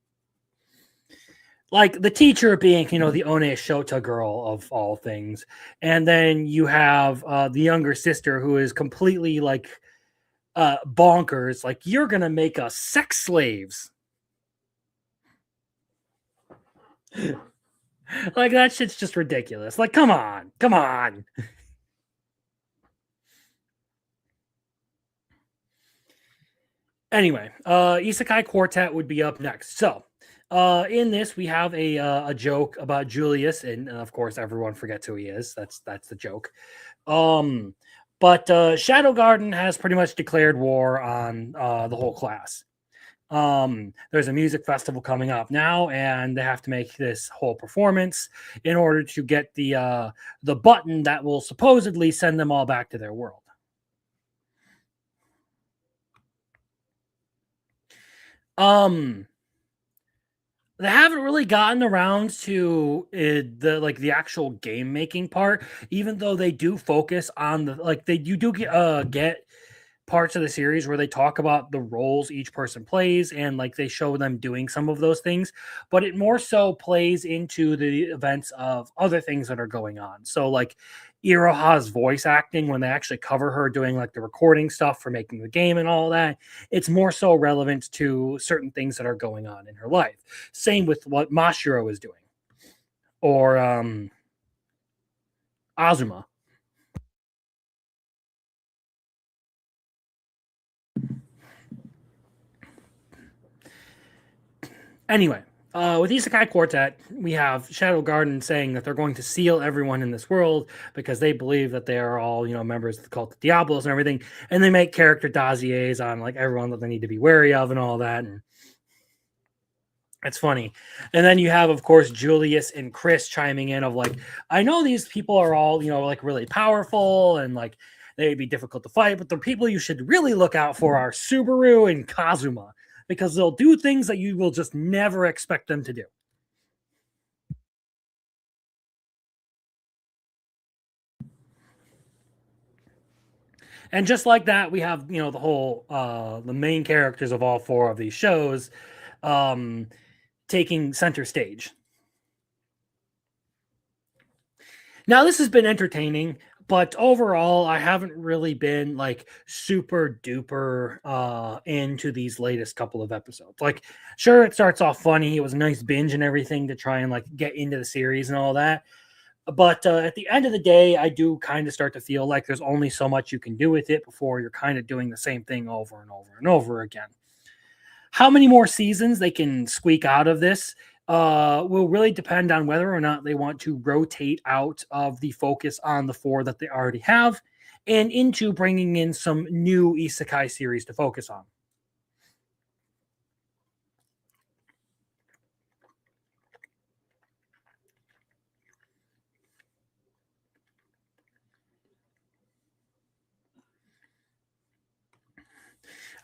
B: Like the teacher being, the One Shota girl of all things, and then you have the younger sister who is completely like bonkers. Like you're gonna make us sex slaves. Like that shit's just ridiculous. Like, come on, come on. Anyway, Isekai Quartet would be up next. So, in this we have a joke about Julius, and of course everyone forgets who he is. That's the joke. Um, but Shadow Garden has pretty much declared war on the whole class. There's a music festival coming up now, and they have to make this whole performance in order to get the button that will supposedly send them all back to their world. Um, they haven't really gotten around to the actual game making part, even though they do focus on you do get parts of the series where they talk about the roles each person plays and like they show them doing some of those things, but it more so plays into the events of other things that are going on. So like Iroha's voice acting, when they actually cover her doing like the recording stuff for making the game and all that, it's more so relevant to certain things that are going on in her life. Same with what Mashiro is doing, or Azuma. Anyway, with Isekai Quartet, we have Shadow Garden saying that they're going to seal everyone in this world because they believe that they are all, members of the cult of Diablos and everything. And they make character dossiers on like everyone that they need to be wary of and all that. And it's funny. And then you have, of course, Julius and Chris chiming in of like, I know these people are all, like really powerful and like they'd be difficult to fight, but the people you should really look out for are Subaru and Kazuma because they'll do things that you will just never expect them to do. And just like that, we have, the whole, the main characters of all four of these shows taking center stage. Now, this has been entertaining, but overall, I haven't really been like super duper into these latest couple of episodes. Like, sure, it starts off funny. It was a nice binge and everything to try and like get into the series and all that. But at the end of the day, I do kind of start to feel like there's only so much you can do with it before you're kind of doing the same thing over and over and over again. How many more seasons they can squeak out of this will really depend on whether or not they want to rotate out of the focus on the four that they already have and into bringing in some new isekai series to focus on.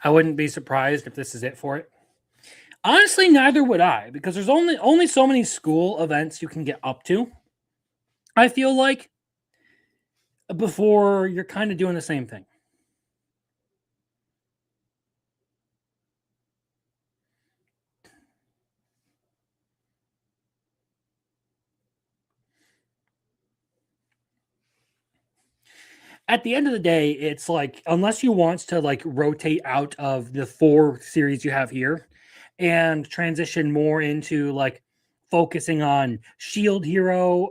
B: I wouldn't be surprised if this is it for it. Honestly, neither would I, because there's only so many school events you can get up to. I feel like before you're kind of doing the same thing. At the end of the day, it's like unless you want to like rotate out of the four series you have here and transition more into like focusing on Shield Hero,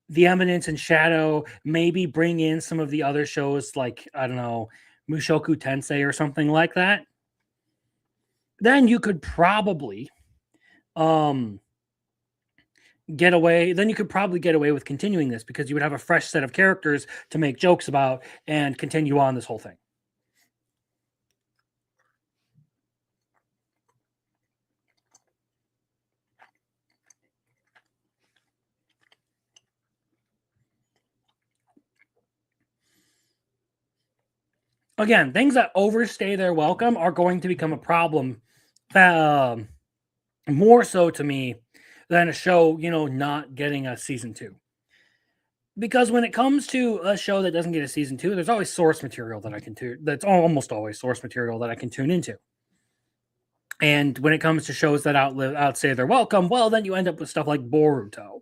B: The Eminence and Shadow, maybe bring in some of the other shows like I don't know, Mushoku Tensei or something like that. Then you could probably get away, then you could probably get away with continuing this because you would have a fresh set of characters to make jokes about and continue on this whole thing. Again, things that overstay their welcome are going to become a problem um, more so to me than a show, not getting a season two. Because when it comes to a show that doesn't get a season two, there's always source material that I can tune. That's almost always source material that I can tune into. And when it comes to shows that outstay their welcome, well, then you end up with stuff like Boruto.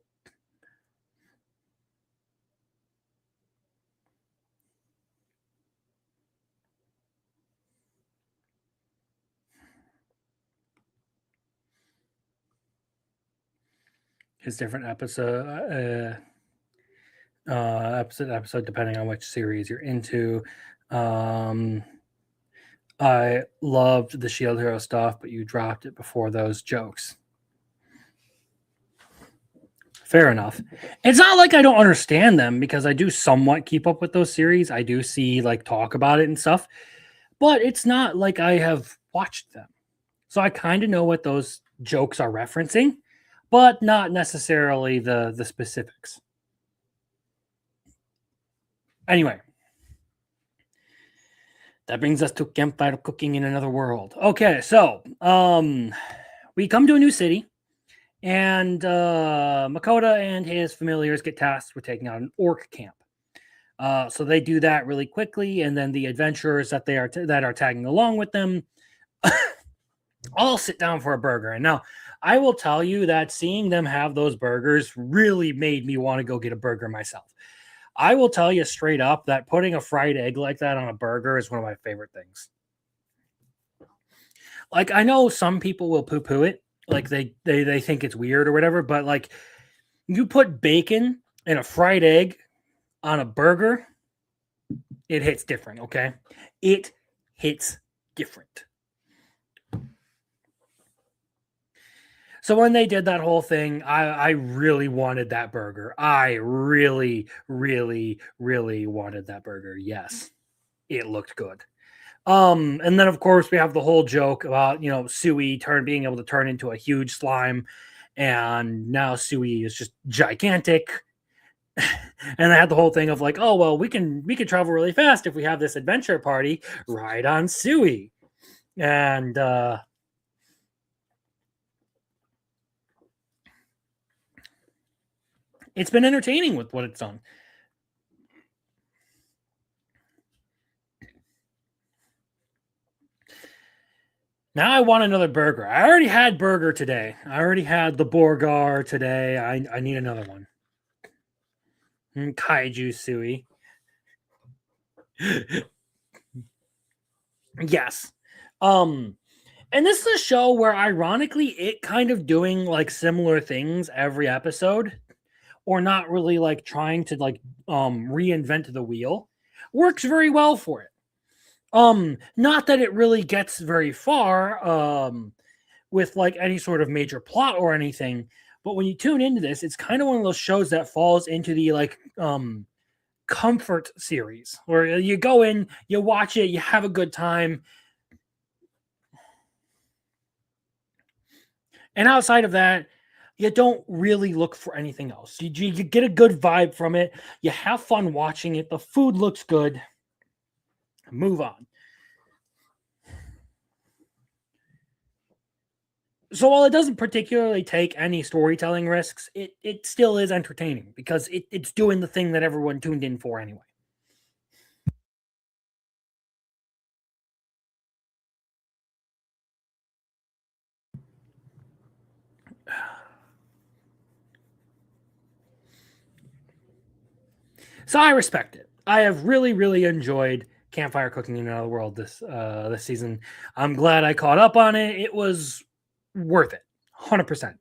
B: His different episode depending on which series you're into. I loved the Shield Hero stuff, but you dropped it before those jokes. Fair enough. It's not like I don't understand them because I do somewhat keep up with those series. I do see talk about it and stuff, but it's not like I have watched them. So I kind of know what those jokes are referencing, but not necessarily the specifics. Anyway, that brings us to campfire cooking in another world. Okay, so we come to a new city, and Makoto and his familiars get tasked with taking out an orc camp. So they do that really quickly, and then the adventurers that are tagging along with them all sit down for a burger. And now I will tell you that seeing them have those burgers really made me want to go get a burger myself. I will tell you straight up that putting a fried egg like that on a burger is one of my favorite things. I know some people will poo-poo it, they think it's weird or whatever, but you put bacon and a fried egg on a burger, it hits different, okay? It hits different. So when they did that whole thing, I really wanted that burger. I really, really, really wanted that burger. Yes, it looked good. And then of course we have the whole joke about Sui being able to turn into a huge slime, and now Sui is just gigantic. And I had the whole thing of oh well, we can travel really fast if we have this adventure party right on Sui, and it's been entertaining with what it's done. Now I want another burger. I already had burger today. I already had the Borgar today. I need another one. Kaiju Sui. Yes. And this is a show where ironically it kind of doing similar things every episode, or not really trying to reinvent the wheel, works very well for it. Not that it really gets very far with any sort of major plot or anything, but when you tune into this, it's kind of one of those shows that falls into the comfort series where you go in, you watch it, you have a good time. And outside of that, you don't really look for anything else. You get a good vibe from it. You have fun watching it. The food looks good. Move on. So while it doesn't particularly take any storytelling risks, it still is entertaining because it's doing the thing that everyone tuned in for anyway. So I respect it. I have really, really enjoyed Campfire Cooking in Another World this season. I'm glad I caught up on it. It was worth it, 100%.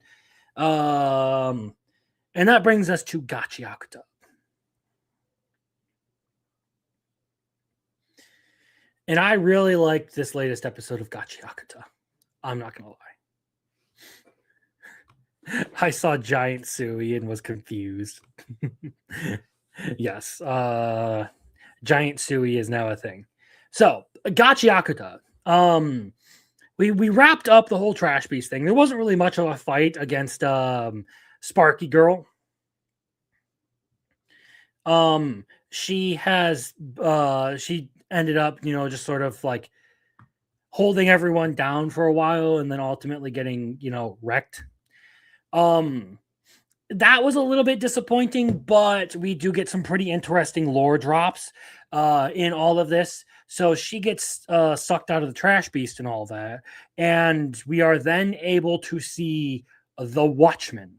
B: And that brings us to Gachiakuta. And I really liked this latest episode of Gachiakuta. I'm not gonna lie. I saw Giant Sui and was confused. Yes, Giant Sui is now a thing. So Gachiakuta. We wrapped up the whole Trash Beast thing. There wasn't really much of a fight against Sparky Girl. She ended up, just sort of holding everyone down for a while and then ultimately getting, wrecked. That was a little bit disappointing, but we do get some pretty interesting lore drops in all of this. So she gets sucked out of the trash beast and all that. And we are then able to see the Watchman,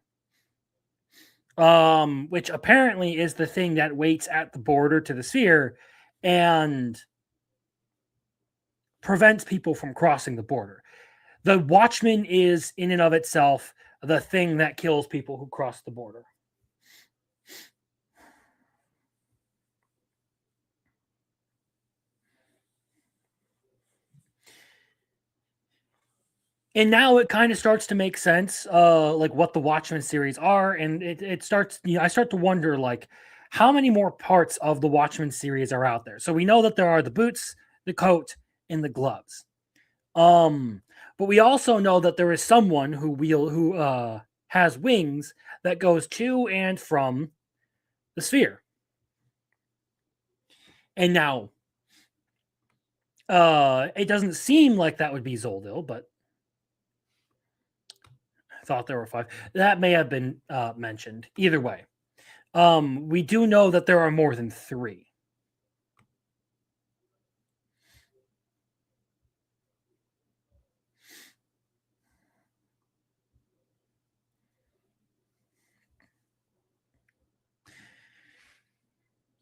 B: which apparently is the thing that waits at the border to the sphere and prevents people from crossing the border. The Watchman is, in and of itself, the thing that kills people who cross the border. And now it kind of starts to make sense, like what the Watchmen series are, and it starts. I start to wonder, like, how many more parts of the Watchmen series are out there. So we know that there are the boots, the coat, and the gloves. But we also know that there is someone who has wings that goes to and from the sphere. And now, it doesn't seem like that would be Zoldil, but I thought there were 5. That may have been mentioned. Either way, we do know that there are more than 3.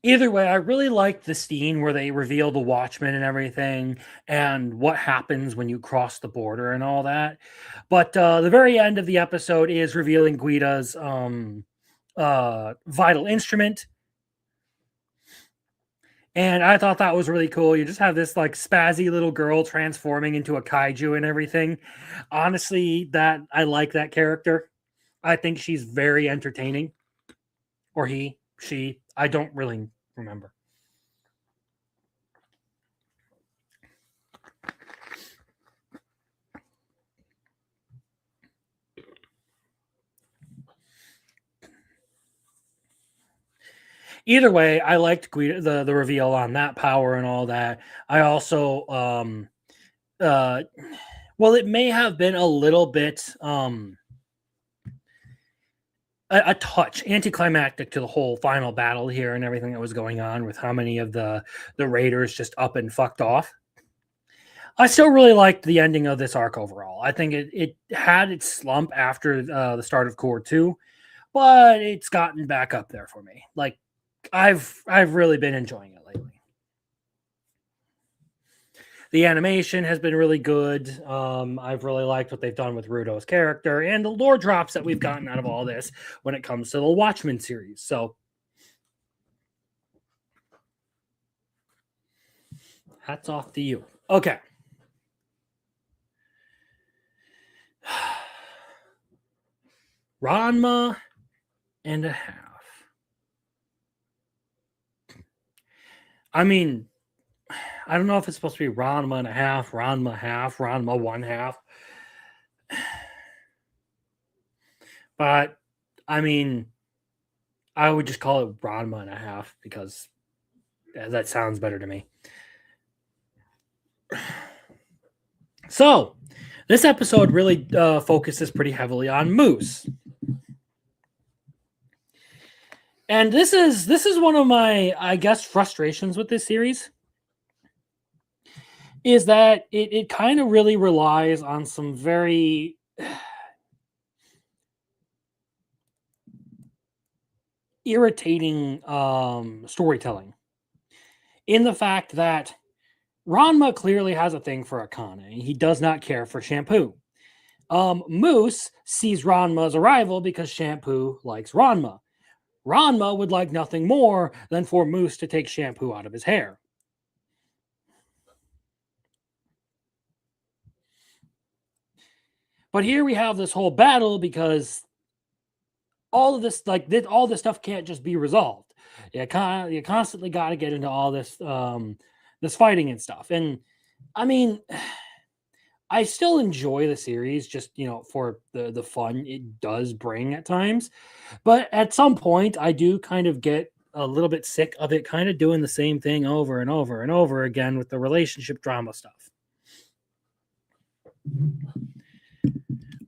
B: Either way, I really liked the scene where they reveal the Watchmen and everything, and what happens when you cross the border and all that. But the very end of the episode is revealing Guida's vital instrument, and I thought that was really cool. You just have this like spazzy little girl transforming into a kaiju and everything. Honestly, that I like that character. I think she's very entertaining. Or he, she, I don't really remember. Either way, I liked the reveal on that power and all that. I also well, it may have been a little bit a touch anticlimactic to the whole final battle here and everything that was going on with how many of the raiders just up and fucked off. I still really liked the ending of this arc overall. I think it had its slump after the start of Core 2, but it's gotten back up there for me. Like I've really been enjoying it lately. The animation has been really good. I've really liked what they've done with Rudo's character and the lore drops that we've gotten out of all this when it comes to the Watchmen series. So, hats off to you. Okay. Ranma and a half. I mean, I don't know if it's supposed to be Ranma and a half, Ranma half, Ranma 1/2. But I mean, I would just call it Ranma and a half because that sounds better to me. So, this episode really focuses pretty heavily on Moose. And this is one of my, I guess, frustrations with this series is that it kind of really relies on some very irritating storytelling in the fact that Ranma clearly has a thing for Akane. He does not care for Shampoo. Moose sees Ranma's arrival because Shampoo likes Ranma. Ranma would like nothing more than for Moose to take shampoo out of his hair. But here we have this whole battle because all of this, all this stuff can't just be resolved. You constantly got to get into all this, this fighting and stuff. And I mean, I still enjoy the series, just for the fun it does bring at times. But at some point, I do kind of get a little bit sick of it, kind of doing the same thing over and over and over again with the relationship drama stuff.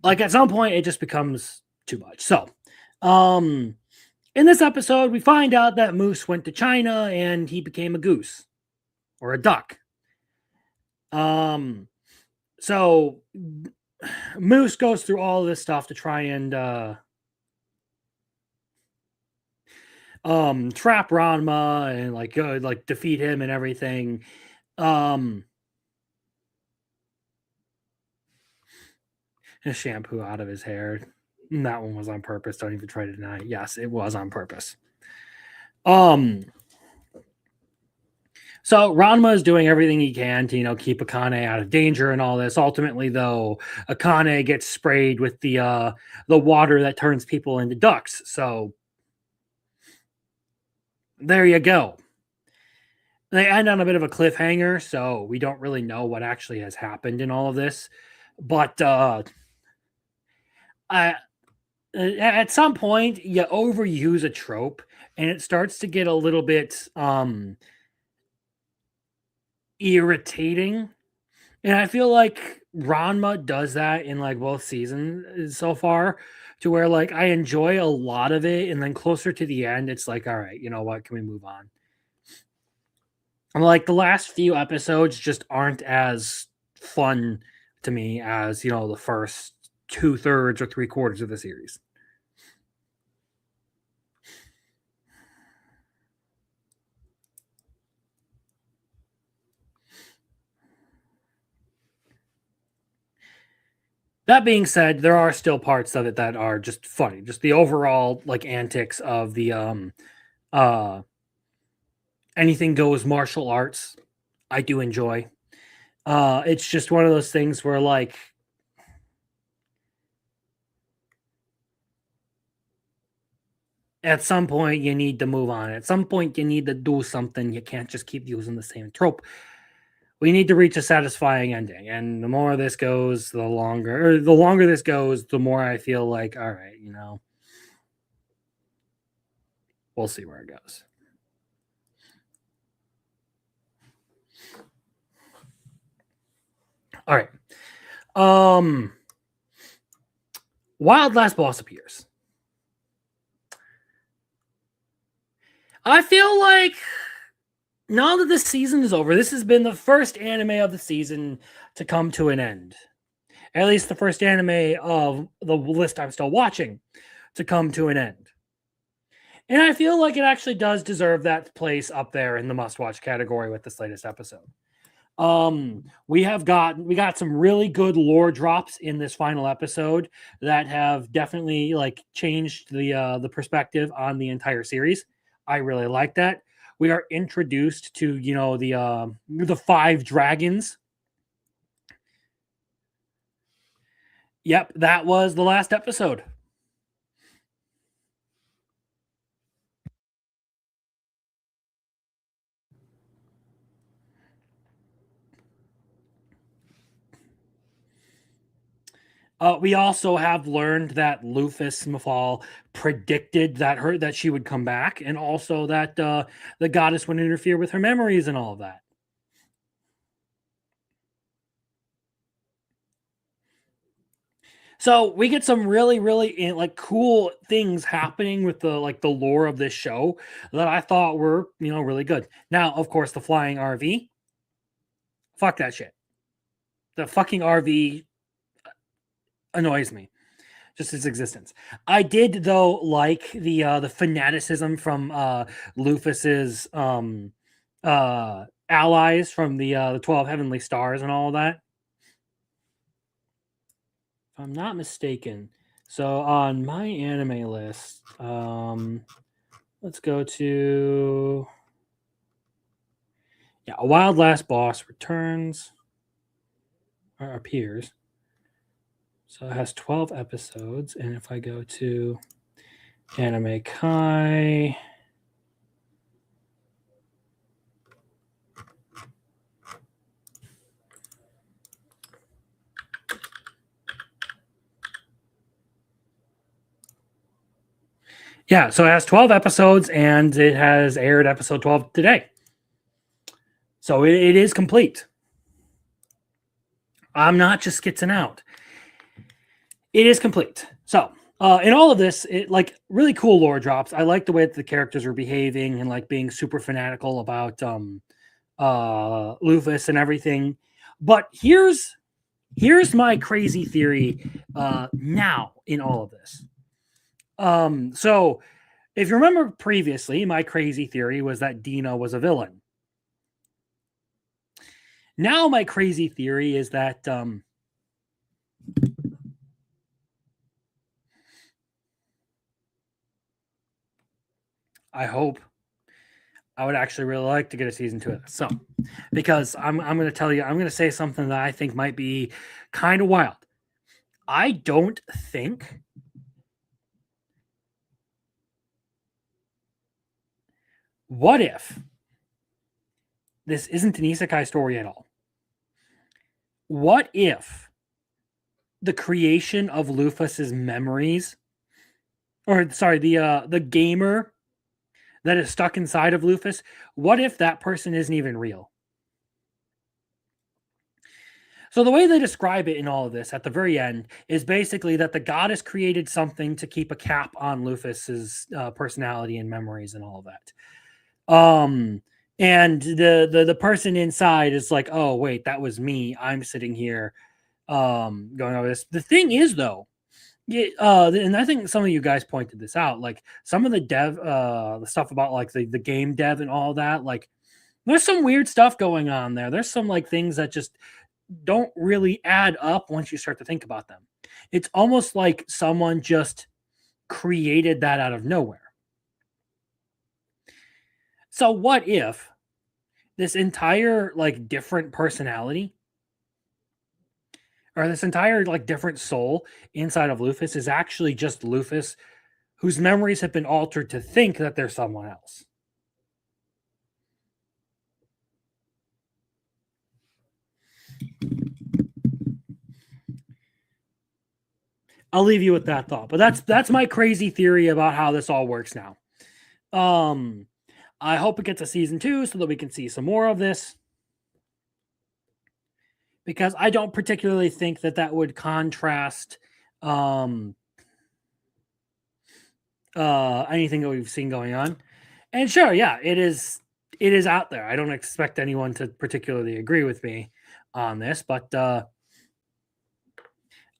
B: Like at some point, it just becomes too much. So, in this episode, we find out that Moose went to China and he became a goose or a duck. So Moose goes through all this stuff to try and trap Ranma and like defeat him and everything. His shampoo out of his hair. That one was on purpose. Don't even try to deny it. Yes, it was on purpose. So Ranma is doing everything he can to, keep Akane out of danger and all this. Ultimately, though, Akane gets sprayed with the water that turns people into ducks. So there you go. They end on a bit of a cliffhanger, so we don't really know what actually has happened in all of this. But at some point, you overuse a trope, and it starts to get a little bit irritating. And I feel like Ranma does that in like both seasons so far, to where like I enjoy a lot of it, and then closer to the end, it's like, all right, you know what? Can we move on? I'm like, the last few episodes just aren't as fun to me as the first 2/3 or 3/4 of the series. That being said, there are still parts of it that are just funny. Just the overall like antics of the anything goes martial arts, I do enjoy. It's just one of those things where like at some point you need to move on. At some point you need to do something. You can't just keep using the same trope. We need to reach a satisfying ending. And the more this goes, the longer this goes, the more I feel like, all right, we'll see where it goes. All right. Wild Last Boss appears. I feel like now that this season is over, this has been the first anime of the season to come to an end. At least the first anime of the list I'm still watching to come to an end. And I feel like it actually does deserve that place up there in the must-watch category with this latest episode. We got some really good lore drops in this final episode that have definitely like changed the perspective on the entire series. I really like that. We are introduced to the 5 dragons. Yep, that was the last episode. We also have learned that Lufus Mafal predicted that she would come back, and also that the goddess would interfere with her memories and all of that. So we get some really, really like cool things happening with the lore of this show that I thought were really good. Now, of course, the flying RV. Fuck that shit. The fucking RV annoys me, just its existence. I did though like the fanaticism from Lufus's allies from the 12 heavenly stars and all of that. If I'm not mistaken. So on my anime list, let's go to A Wild Last Boss returns or appears. So it has 12 episodes, and if I go to Anime Kai, yeah, so it has 12 episodes, and it has aired episode 12 today. So it is complete. I'm not just skitzing out. It is complete. So, in all of this, it like really cool lore drops. I like the way that the characters are behaving and like being super fanatical about Lufus and everything. But here's my crazy theory now in all of this. So if you remember previously, my crazy theory was that Dina was a villain. Now my crazy theory is that I hope I would actually really like to get a season 2 of this. So, because I'm going to tell you, I'm going to say something that I think might be kind of wild. I don't think what if this isn't an isekai story at all? What if the creation of Lufus's memories, or sorry, the gamer that is stuck inside of Lufus, what if that person isn't even real? So the way they describe it in all of this at the very end is basically that the goddess created something to keep a cap on Lufus's personality and memories and all of that. And the person inside is like, oh wait, that was me. I'm sitting here going over this. The thing is though, and I think some of you guys pointed this out, like some of the the stuff about like the game dev and all that, like there's some weird stuff going on there. There's some like things that just don't really add up once you start to think about them. It's almost like someone just created that out of nowhere. So what if this entire like different personality or this entire like different soul inside of Lufus is actually just Lufus whose memories have been altered to think that there's someone else? I'll leave you with that thought. But that's my crazy theory about how this all works now. I hope it gets a season 2 so that we can see some more of this. Because I don't particularly think that that would contrast anything that we've seen going on. And sure, yeah, it is out there. I don't expect anyone to particularly agree with me on this, but I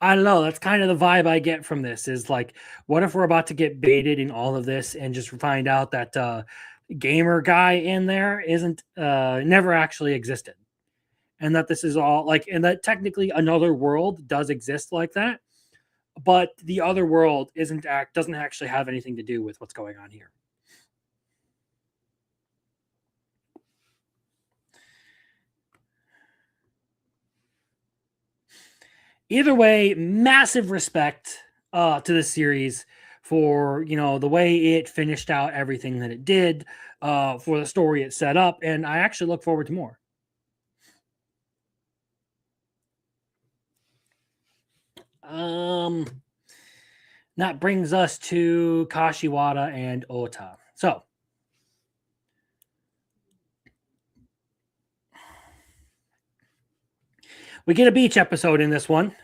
B: don't know. That's kind of the vibe I get from this is like, what if we're about to get baited in all of this and just find out that gamer guy in there isn't never actually existed, and that this is all like, and that technically another world does exist like that, but the other world doesn't actually have anything to do with what's going on here. Either way, massive respect to the series for the way it finished out everything that it did, for the story it set up, and I actually look forward to more. That brings us to Kashiwata and Ota. So we get a beach episode in this one,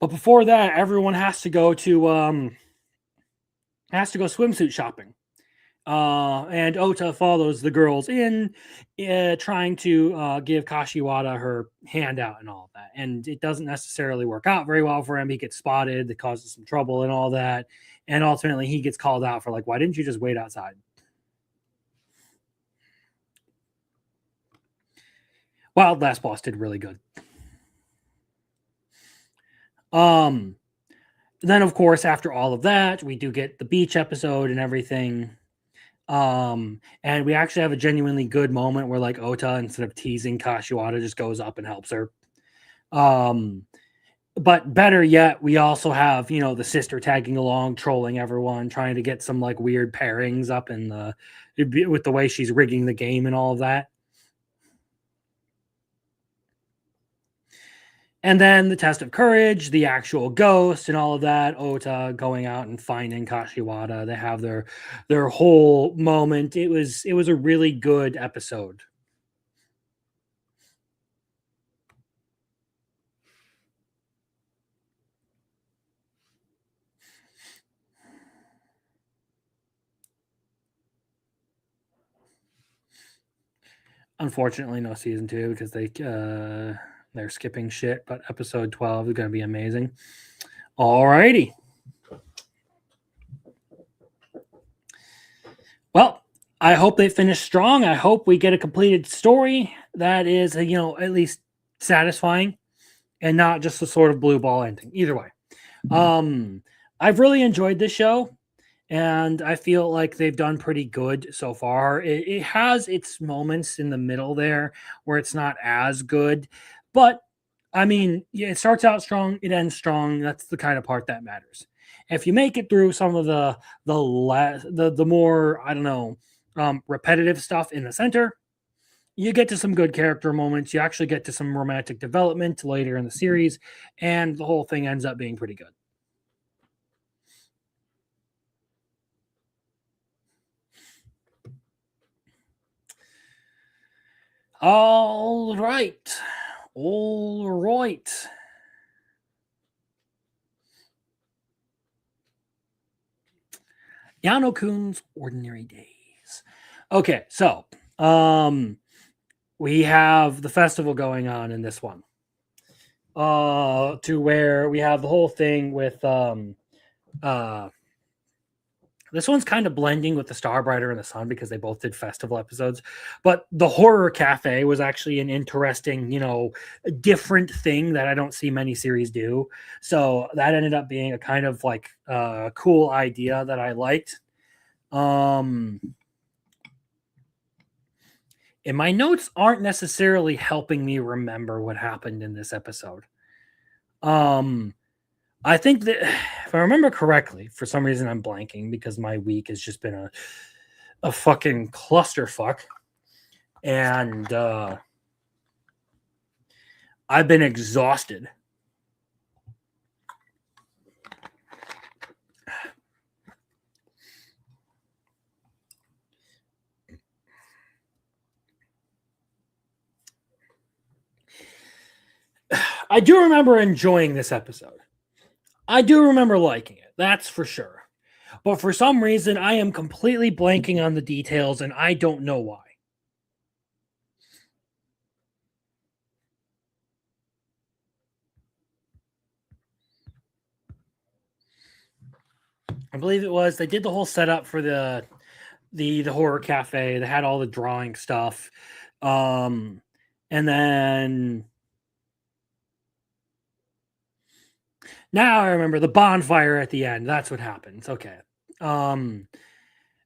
B: but before that, everyone has to go swimsuit shopping. And Ota follows the girls in, trying to give Kashiwata her handout and all of that. And it doesn't necessarily work out very well for him. He gets spotted, that causes some trouble and all that. And ultimately, he gets called out for like, why didn't you just wait outside? Wild Last Boss did really good. Then of course, after all of that, we do get the beach episode and everything. And we actually have a genuinely good moment where like Ota, instead of teasing Kashiwata, just goes up and helps her. But better yet, we also have, the sister tagging along, trolling everyone, trying to get some like weird pairings up with the way she's rigging the game and all of that. And then the test of courage, the actual ghost and all of that, Ota going out and finding Kashiwata. They have their whole moment. It was a really good episode. Unfortunately, no season 2 because they're skipping shit, but episode 12 is going to be amazing. Alrighty. Well, I hope they finish strong. I hope we get a completed story that is, at least satisfying and not just a sort of blue ball ending. Either way. I've really enjoyed this show, and I feel like they've done pretty good so far. It has its moments in the middle there where it's not as good, but I mean, yeah, it starts out strong, it ends strong. That's the kind of part that matters. If you make it through some of the more, I don't know, repetitive stuff in the center, you get to some good character moments. You actually get to some romantic development later in the series, and the whole thing ends up being pretty good. All right. All right. Yano-kun's Ordinary Days. Okay, so we have the festival going on in this one. To where we have the whole thing with this one's kind of blending with the Starbrighter and the Sun because they both did festival episodes. But the Horror Cafe was actually an interesting, different thing that I don't see many series do. So that ended up being a kind of like cool idea that I liked. And my notes aren't necessarily helping me remember what happened in this episode. I think that if I remember correctly, for some reason I'm blanking because my week has just been a fucking clusterfuck. And I've been exhausted. I do remember enjoying this episode. I do remember liking it. That's for sure. But for some reason, I am completely blanking on the details, and I don't know why. I believe it was they did the whole setup for the horror cafe. They had all the drawing stuff, and then now I remember the bonfire at the end. That's what happens. Okay.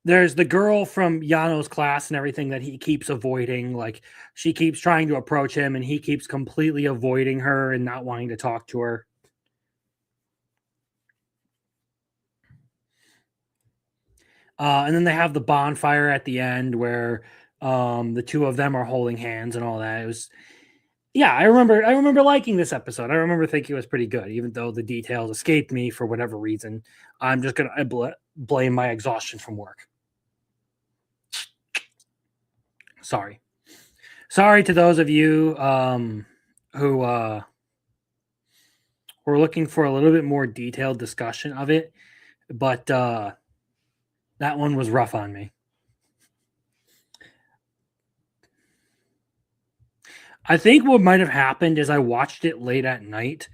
B: There's the girl from Yano's class and everything that he keeps avoiding. Like she keeps trying to approach him, and he keeps completely avoiding her and not wanting to talk to her. And then they have the bonfire at the end where the two of them are holding hands and all that. It was, yeah, I remember liking this episode. I remember thinking it was pretty good, even though the details escaped me for whatever reason. I'm just gonna blame my exhaustion from work. Sorry to those of you who were looking for a little bit more detailed discussion of it, but that one was rough on me. I think what might have happened is I watched it late at night,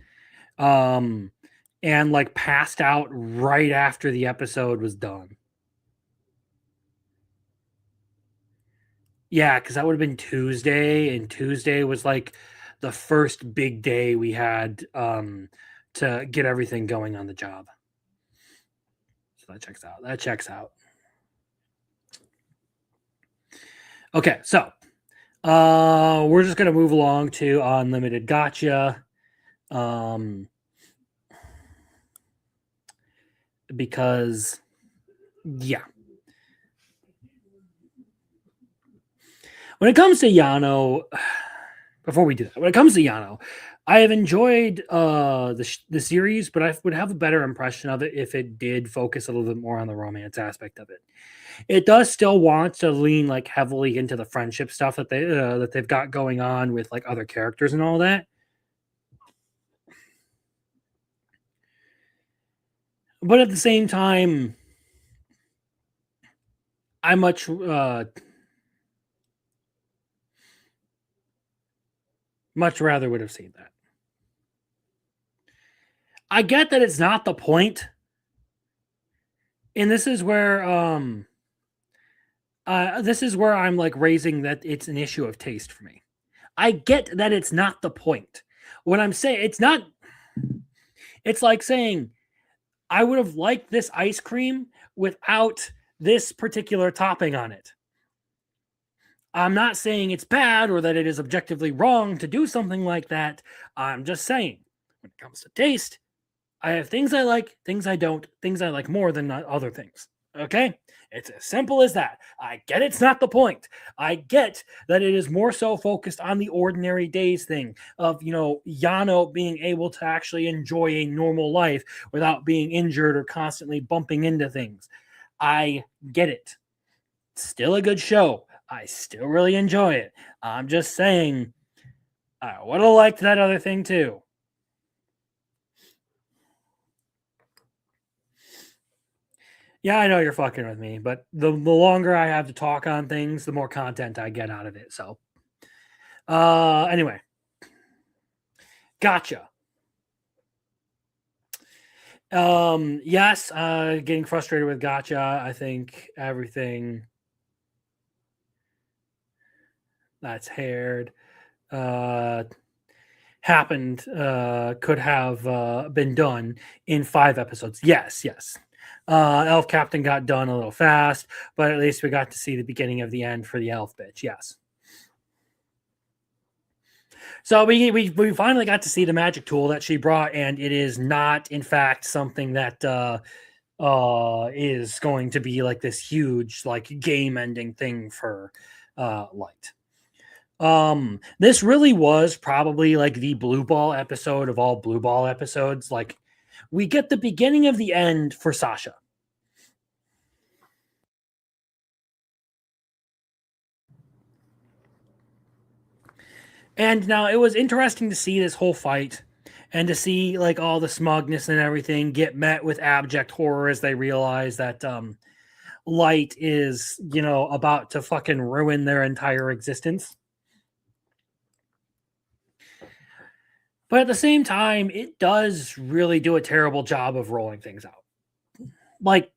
B: and like passed out right after the episode was done. Yeah, because that would have been Tuesday, and Tuesday was like the first big day we had to get everything going on the job. So that checks out. That checks out. Okay, so we're just gonna move along to Unlimited Gotcha. Because yeah. When it comes to Yano, before we do that, when it comes to Yano, I have enjoyed the series, but I would have a better impression of it if it did focus a little bit more on the romance aspect of it. It does still want to lean like heavily into the friendship stuff that they've got going on with like other characters and all that. But at the same time, I much Much rather would have seen that. I get that it's not the point, and this is where I'm like raising that it's an issue of taste for me. I get that it's not the point. When I'm saying it's not, it's like saying I would have liked this ice cream without this particular topping on it. I'm not saying it's bad or that it is objectively wrong to do something like that. I'm just saying, when it comes to taste, I have things I like, things I don't, things I like more than other things. Okay? It's as simple as that. I get it's not the point. I get that it is more so focused on the ordinary days thing of, Yano being able to actually enjoy a normal life without being injured or constantly bumping into things. I get it. Still a good show. I still really enjoy it. I'm just saying, I would have liked that other thing too. Yeah, I know you're fucking with me, but the longer I have to talk on things, the more content I get out of it. So, anyway, gotcha. Yes, getting frustrated with gotcha. I think everything that's haired happened could have been done in 5 episodes. Yes. Elf Captain got done a little fast, but at least we got to see the beginning of the end for the elf bitch. Yes. So we finally got to see the magic tool that she brought, and it is not, in fact, something that is going to be like this huge like game ending thing for Light. This really was probably like the blue ball episode of all blue ball episodes. Like, we get the beginning of the end for Sasha. And now it was interesting to see this whole fight and to see like all the smugness and everything get met with abject horror as they realize that Light is, about to fucking ruin their entire existence. But at the same time, it does really do a terrible job of rolling things out. Like,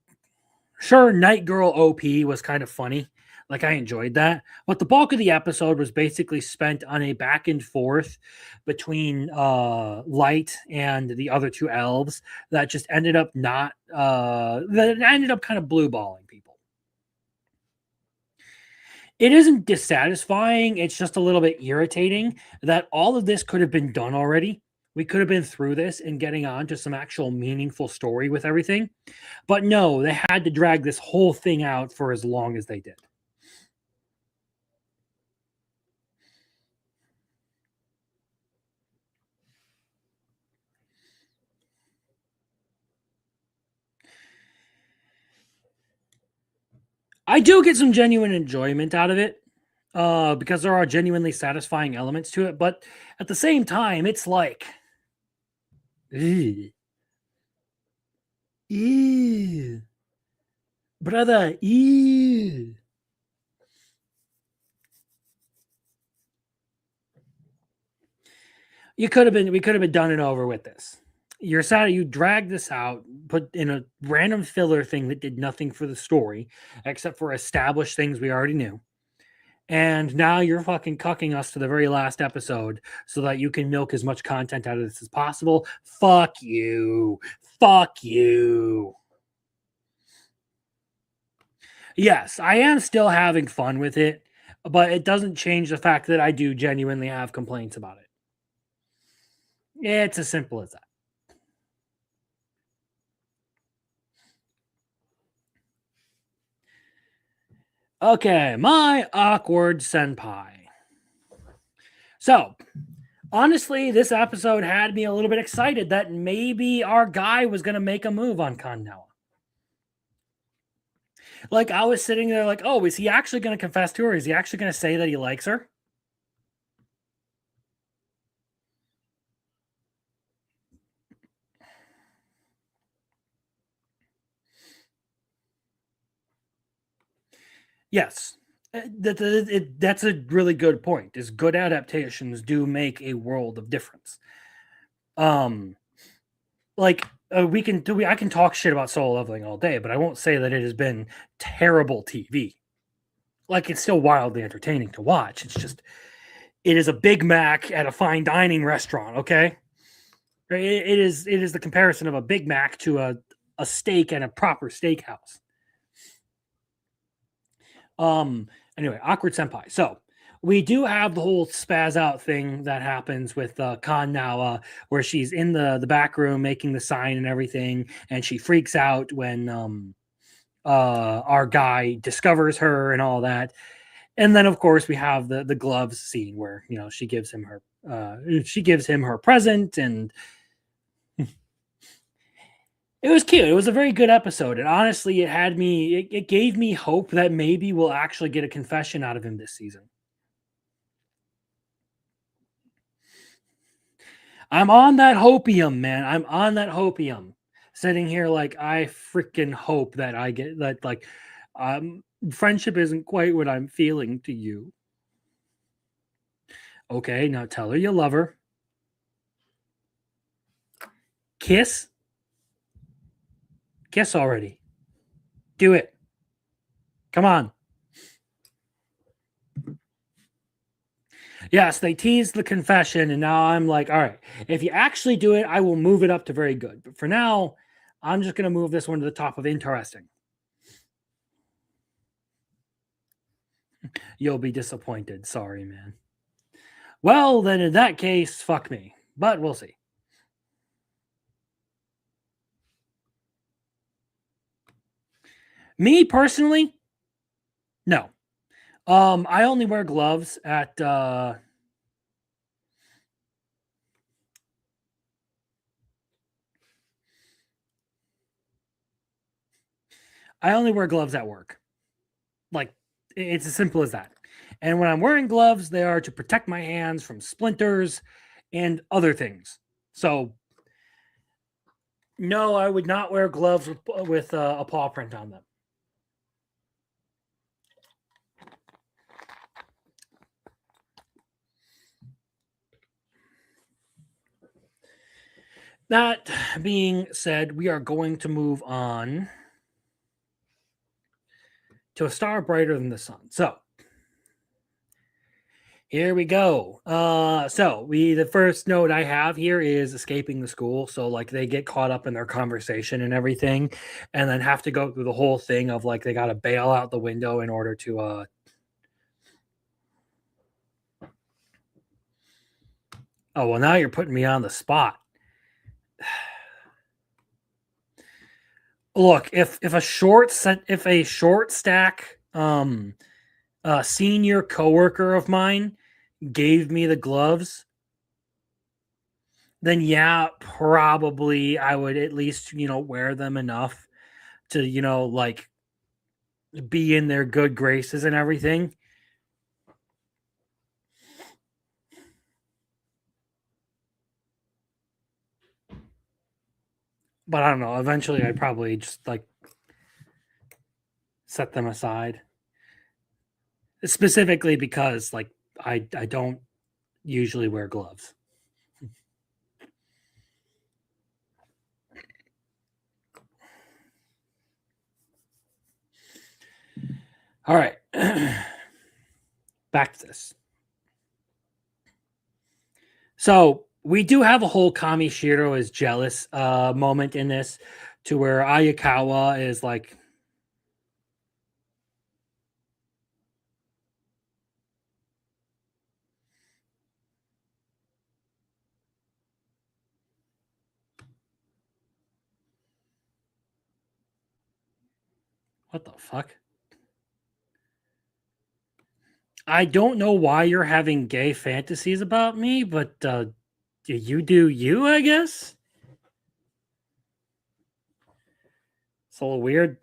B: sure, Night Girl OP was kind of funny. Like, I enjoyed that. But the bulk of the episode was basically spent on a back and forth between Light and the other two elves that just ended up kind of blue balling people. It isn't dissatisfying. It's just a little bit irritating that all of this could have been done already. We could have been through this and getting on to some actual meaningful story with everything. But no, they had to drag this whole thing out for as long as they did. I do get some genuine enjoyment out of it because there are genuinely satisfying elements to it. But at the same time, it's like, ew, ew, brother, ew. We could have been done and over with this. You're sad you dragged this out, put in a random filler thing that did nothing for the story except for establish things we already knew. And now you're fucking cucking us to the very last episode so that you can milk as much content out of this as possible. Fuck you. Fuck you. Yes, I am still having fun with it, but it doesn't change the fact that I do genuinely have complaints about it. It's as simple as that. Okay, my awkward senpai. So, honestly, this episode had me a little bit excited that maybe our guy was going to make a move on Kannawa. Like, I was sitting there like, oh, is he actually going to confess to her? Is he actually going to say that he likes her? Yes. That's a really good point. Is good adaptations do make a world of difference. Like I can talk shit about Solo Leveling all day, but I won't say that it has been terrible TV. Like, it's still wildly entertaining to watch. It's just, it is a Big Mac at a fine dining restaurant. Okay, it is the comparison of a Big Mac to a steak at a proper steakhouse. Anyway, Awkward Senpai. So we do have the whole spaz out thing that happens with Kan Nawa, where she's in the back room making the sign and everything, and she freaks out when our guy discovers her and all that. And then of course we have the gloves scene where, you know, she gives him her present, and it was cute. It was a very good episode, and honestly, it gave me hope that maybe we'll actually get a confession out of him this season. I'm on that hopium, man. I'm on that hopium. Sitting here like, I freaking hope that I get that. Like, friendship isn't quite what I'm feeling to you. Okay, now tell her you love her. Kiss. Kiss already. Do it. Come on. Yes, they teased the confession, and now I'm like, all right, if you actually do it, I will move it up to very good. But for now, I'm just going to move this one to the top of interesting. You'll be disappointed. Sorry, man. Well, then in that case, fuck me. But we'll see. Me personally, no. I only wear gloves at I only wear gloves at work. Like, it's as simple as that. And when I'm wearing gloves, they are to protect my hands from splinters and other things. So, no, I would not wear gloves with a paw print on them. That being said, we are going to move on to A Star Brighter Than the Sun. So, here we go. The first note I have here is escaping the school. So like, they get caught up in their conversation and everything, and then have to go through the whole thing of like, they got to bail out the window in order to oh, well, now you're putting me on the spot. Look, if a short stack senior coworker of mine gave me the gloves, then yeah, probably I would at least, wear them enough to, like, be in their good graces and everything. But I don't know. Eventually, I'd probably just like set them aside. Specifically because like I don't usually wear gloves. All right. Back to this. So we do have a whole Kami Shiro is jealous moment in this, to where Ayakawa is like, what the fuck? I don't know why you're having gay fantasies about me, but you do you, I guess. It's a little weird.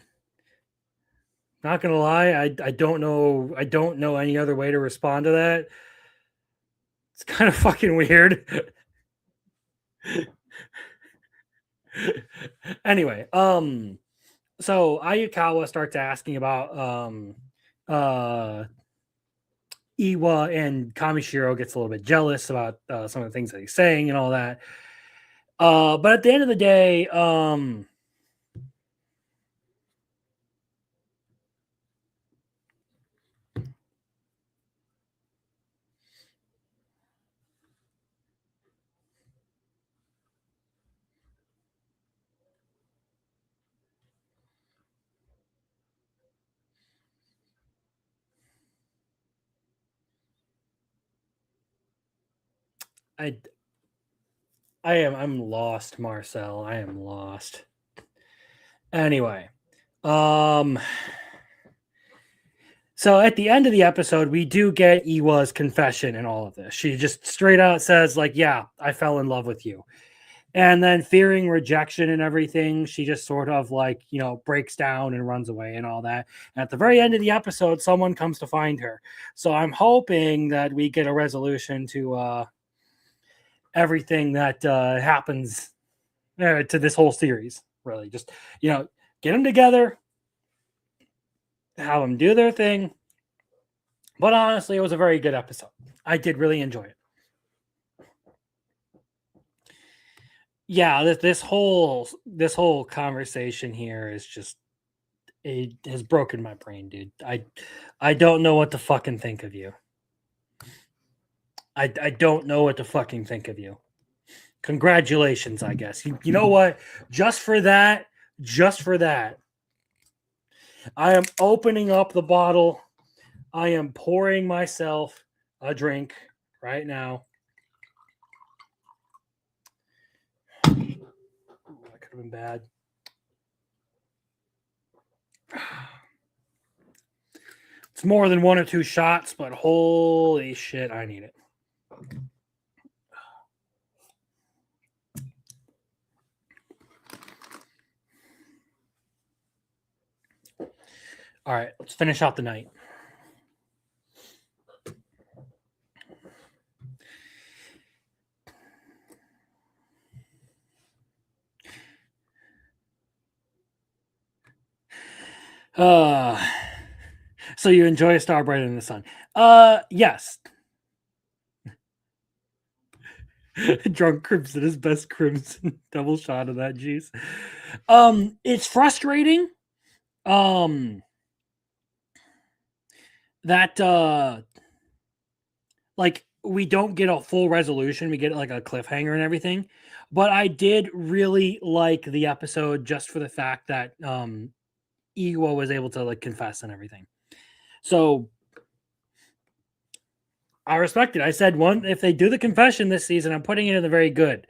B: Not gonna lie, I don't know any other way to respond to that. It's kind of fucking weird. Anyway, so Ayukawa starts asking about Iwa and Kamishiro gets a little bit jealous about some of the things that he's saying and all that. But at the end of the day, I I'm lost, Marcel. I am lost. Anyway, um so at the end of the episode, we do get Iwa's confession and all of this. She just straight out says, like, yeah, I fell in love with you. And then fearing rejection and everything, she just sort of like, breaks down and runs away and all that. And at the very end of the episode, someone comes to find her. So I'm hoping that we get a resolution to everything that happens to this whole series. Really, just get them together, have them do their thing. But honestly, it was a very good episode. I did really enjoy it. Yeah, this whole conversation here is just, it has broken my brain, dude. I don't know what to fucking think of you. I don't know what to fucking think of you. Congratulations, I guess. You know what? Just for that, I am opening up the bottle. I am pouring myself a drink right now. Ooh, that could have been bad. It's more than 1 or 2 shots, but holy shit, I need it. All right, let's finish out the night. So you enjoy A Star Brighter Than the Sun? Yes. Drunk Crimson is best Crimson. Double shot of that juice. It's frustrating. That like we don't get a full resolution. We get like a cliffhanger and everything. But I did really like the episode just for the fact that Iwa was able to like confess and everything. So I respect it. I said if they do the confession this season, I'm putting it in the very good.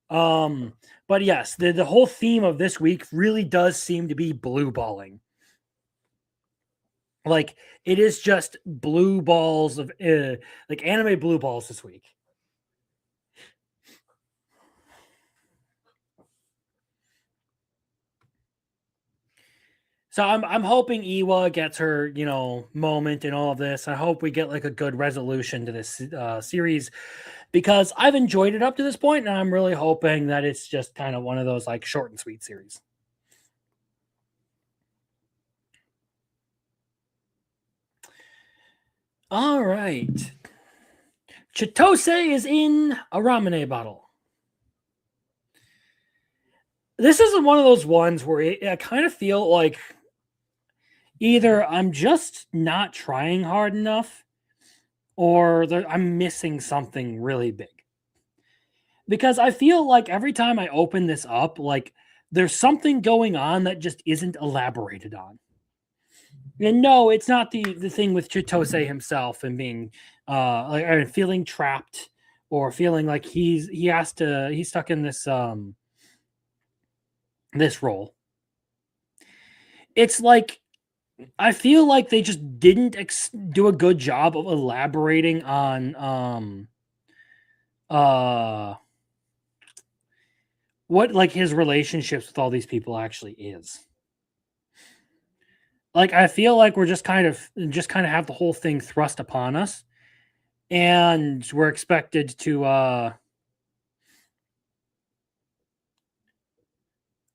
B: But yes, the whole theme of this week really does seem to be blue balling. Like it is just blue balls of like anime blue balls this week. So I'm hoping Iwa gets her, moment in all of this. I hope we get like a good resolution to this series because I've enjoyed it up to this point, and I'm really hoping that it's just kind of one of those like short and sweet series. All right. Chitose is in a ramen bottle. This is one of those ones where I kind of feel like either I'm just not trying hard enough or I'm missing something really big. Because I feel like every time I open this up, like there's something going on that just isn't elaborated on. And no, it's not the thing with Chitose himself and being like feeling trapped or feeling like he's stuck in this this role. It's like I feel like they just didn't do a good job of elaborating on what like his relationships with all these people actually is. Like I feel like we're just kind of have the whole thing thrust upon us, and we're expected to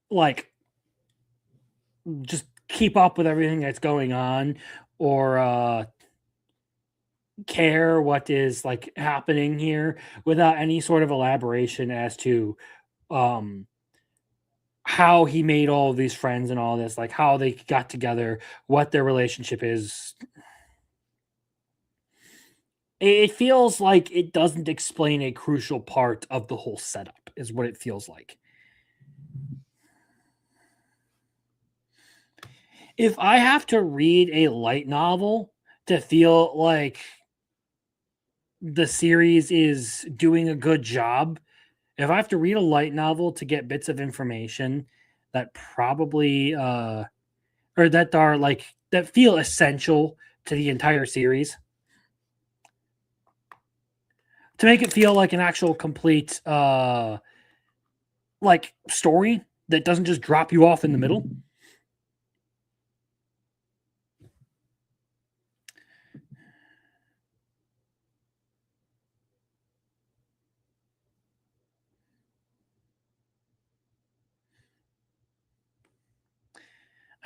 B: like just keep up with everything that's going on, or care what is like happening here without any sort of elaboration as to um how he made all of these friends and all this, like how they got together, what their relationship is. It feels like it doesn't explain a crucial part of the whole setup, is what it feels like. If I have to read a light novel to feel like the series is doing a good job, if I have to read a light novel to get bits of information that probably or that are like that feel essential to the entire series, to make it feel like an actual complete like story that doesn't just drop you off in the middle.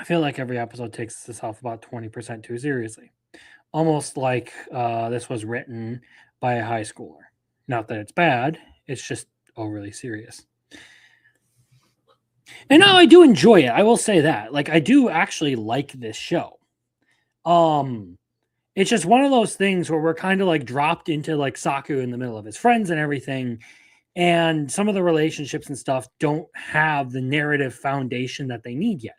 B: I feel like every episode takes itself about 20% too seriously. Almost like this was written by a high schooler. Not that it's bad, it's just overly serious. And now I do enjoy it. I will say that. Like I do actually like this show. Um it's just one of those things where we're kind of like dropped into like Saku in the middle of his friends and everything, and some of the relationships and stuff don't have the narrative foundation that they need yet.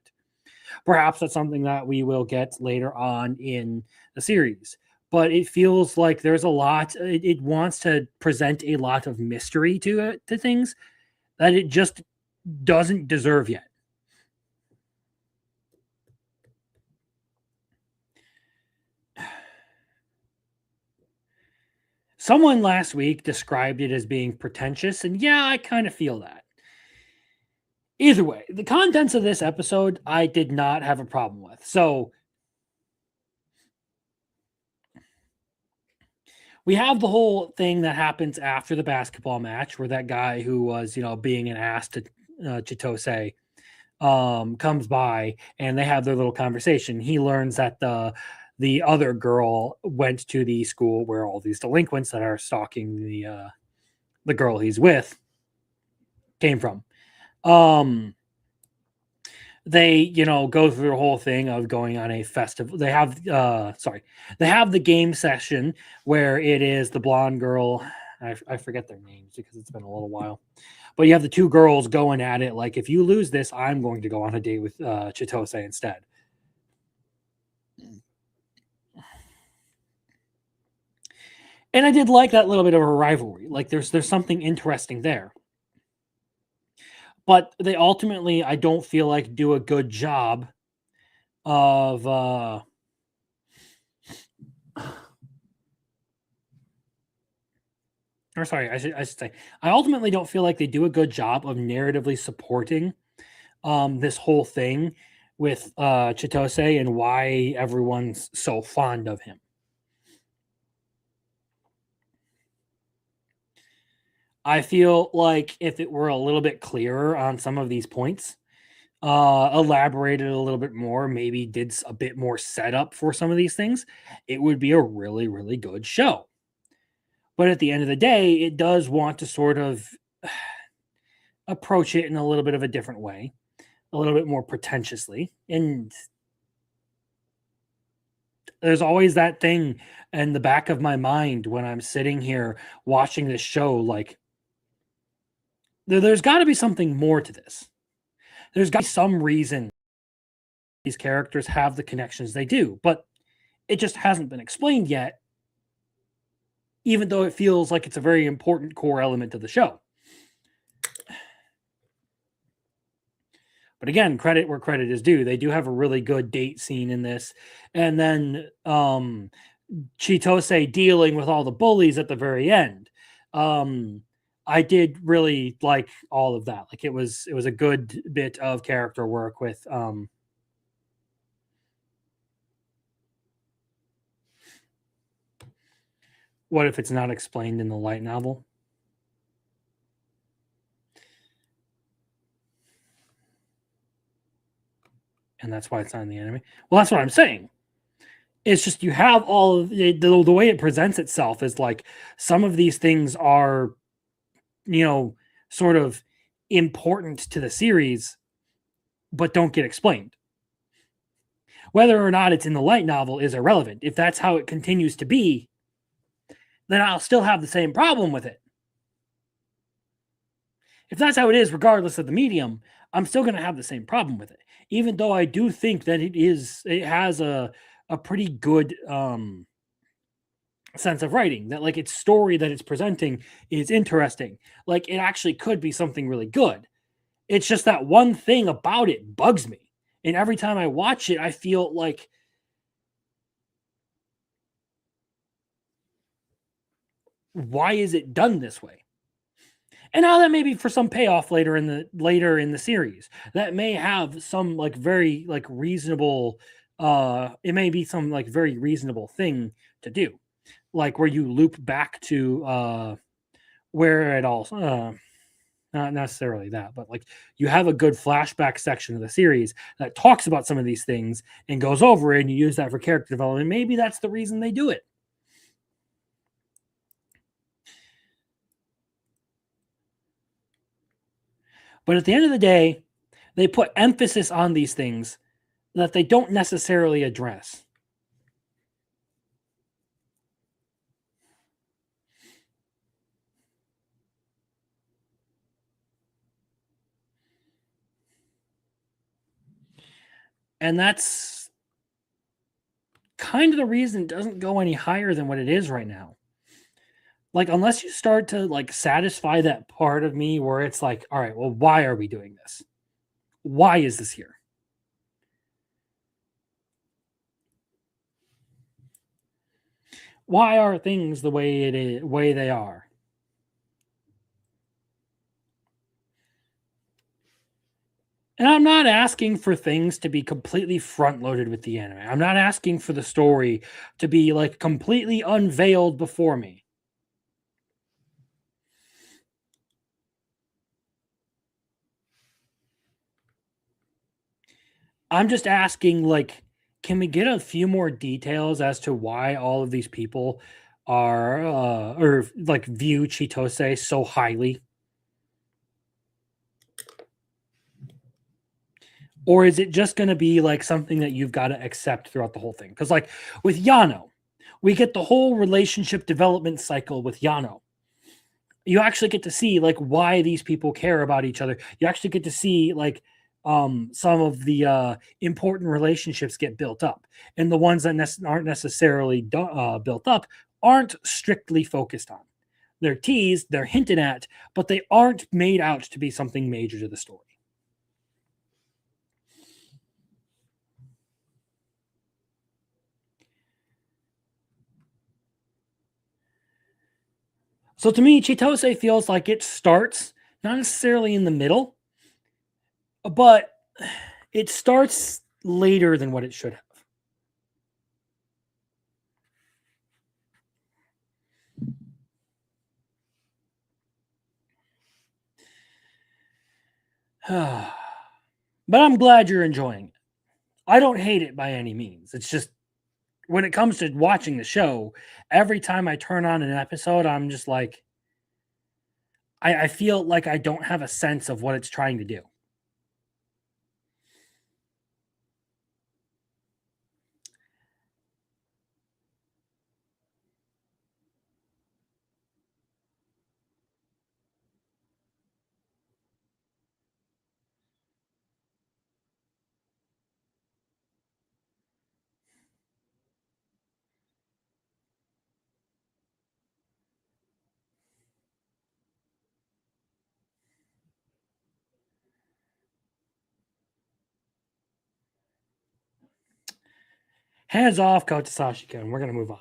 B: Perhaps that's something that we will get later on in the series. But it feels like there's a lot. It wants to present a lot of mystery to it, to things that it just doesn't deserve yet. Someone last week described it as being pretentious, and yeah, I kind of feel that. Either way, the contents of this episode I did not have a problem with. So we have the whole thing that happens after the basketball match where that guy who was, being an ass to Chitose comes by and they have their little conversation. He learns that the other girl went to the school where all these delinquents that are stalking the girl he's with came from. They go through the whole thing of going on a festival. They have they have the game session where it is the blonde girl. I forget their names because it's been a little while, but you have the two girls going at it like, if you lose this, I'm going to go on a date with Chitose instead. And I did like that little bit of a rivalry. Like there's something interesting there. But they ultimately, I don't feel like, do a good job of or sorry, I should say, I ultimately don't feel like they do a good job of narratively supporting this whole thing with Chitose and why everyone's so fond of him. I feel like if it were a little bit clearer on some of these points, elaborated a little bit more, maybe did a bit more setup for some of these things, it would be a really, really good show. But at the end of the day, it does want to sort of approach it in a little bit of a different way, a little bit more pretentiously. And there's always that thing in the back of my mind when I'm sitting here watching this show, like, there's got to be something more to this. There's got to be some reason these characters have the connections they do, but it just hasn't been explained yet, even though it feels like it's a very important core element of the show. But again, credit where credit is due. They do have a really good date scene in this. And then Chitose dealing with all the bullies at the very end. I did really like all of that. Like it was a good bit of character work with what if it's not explained in the light novel? And that's why it's not in the anime. Well, that's what I'm saying. It's just you have all of the way it presents itself is like some of these things are, you know, sort of important to the series, but don't get explained. Whether or not it's in the light novel is irrelevant. If that's how it continues to be, then I'll still have the same problem with it. If that's how it is, regardless of the medium, I'm still going to have the same problem with it. Even though I do think that it has a pretty good sense of writing, that like its story that it's presenting is interesting. Like it actually could be something really good. It's just that one thing about it bugs me. And every time I watch it, I feel like, why is it done this way? And now that may be for some payoff later in the series. That may have some like very like reasonable it may be some like very reasonable thing to do. Like where you loop back to where it all not necessarily that, but like you have a good flashback section of the series that talks about some of these things and goes over it and you use that for character development. Maybe that's the reason they do it. But at the end of the day, they put emphasis on these things that they don't necessarily address. And that's kind of the reason it doesn't go any higher than what it is right now. Like, unless you start to like satisfy that part of me where it's like, all right, well, why are we doing this? Why is this here? Why are things the way it is, way they are? And I'm not asking for things to be completely front loaded with the anime. I'm not asking for the story to be like completely unveiled before me. I'm just asking, like, can we get a few more details as to why all of these people are, or like view Chitose so highly? Or is it just going to be like something that you've got to accept throughout the whole thing? Because, like, with Yano, we get the whole relationship development cycle with Yano. You actually get to see like why these people care about each other. You actually get to see like some of the important relationships get built up, and the ones that aren't necessarily built up aren't strictly focused on. They're teased, they're hinted at, but they aren't made out to be something major to the story. So to me, Chitose feels like it starts not necessarily in the middle, but it starts later than what it should have. But I'm glad you're enjoying it. I don't hate it by any means. It's just when it comes to watching the show, every time I turn on an episode, I'm just like, I feel like I don't have a sense of what it's trying to do. Hands off, Kotasashika, we're gonna move on.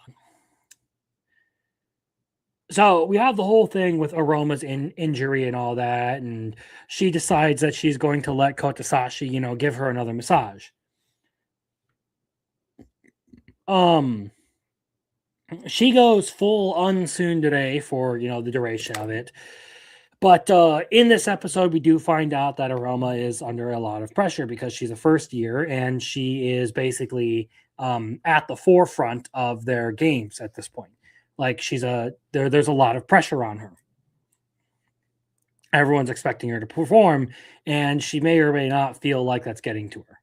B: So we have the whole thing with Aroma's injury and all that, and she decides that she's going to let Kotasashi, give her another massage. Um, she goes full unsundere for the duration of it. But in this episode, we do find out that Aroma is under a lot of pressure because she's a first year and she is basically at the forefront of their games at this point. Like there's a lot of pressure on her. Everyone's expecting her to perform, and she may or may not feel like that's getting to her.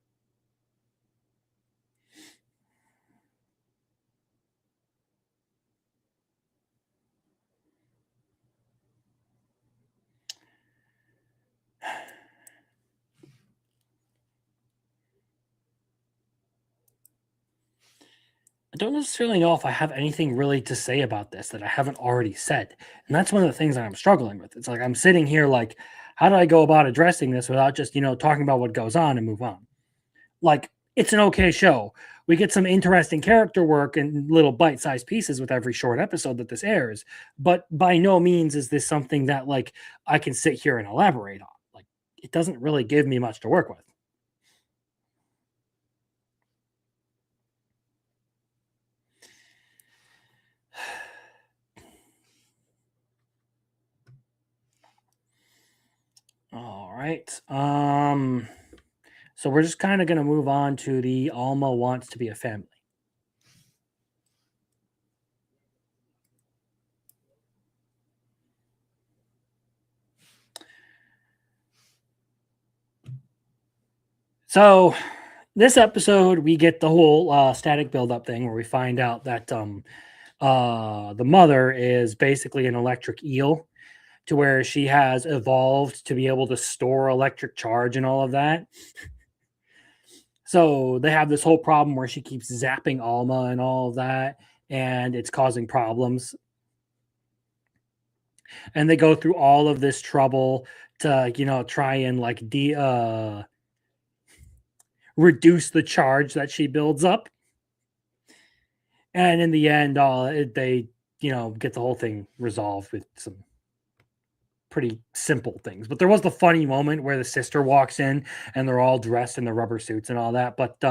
B: I don't necessarily know if I have anything really to say about this that I haven't already said. And that's one of the things that I'm struggling with. It's like I'm sitting here like, how do I go about addressing this without just, talking about what goes on and move on? Like, it's an okay show. We get some interesting character work and little bite-sized pieces with every short episode that this airs, but by no means is this something that like I can sit here and elaborate on. Like, it doesn't really give me much to work with. All right. So we're just kind of going to move on to the Alma wants to be a family. So this episode, we get the whole static buildup thing where we find out that the mother is basically an electric eel, to where she has evolved to be able to store electric charge and all of that. So they have this whole problem where she keeps zapping Alma and all of that, and it's causing problems. And they go through all of this trouble to, try and like reduce the charge that she builds up. And in the end, they, get the whole thing resolved with some pretty simple things. But there was the funny moment where the sister walks in and they're all dressed in the rubber suits and all that. But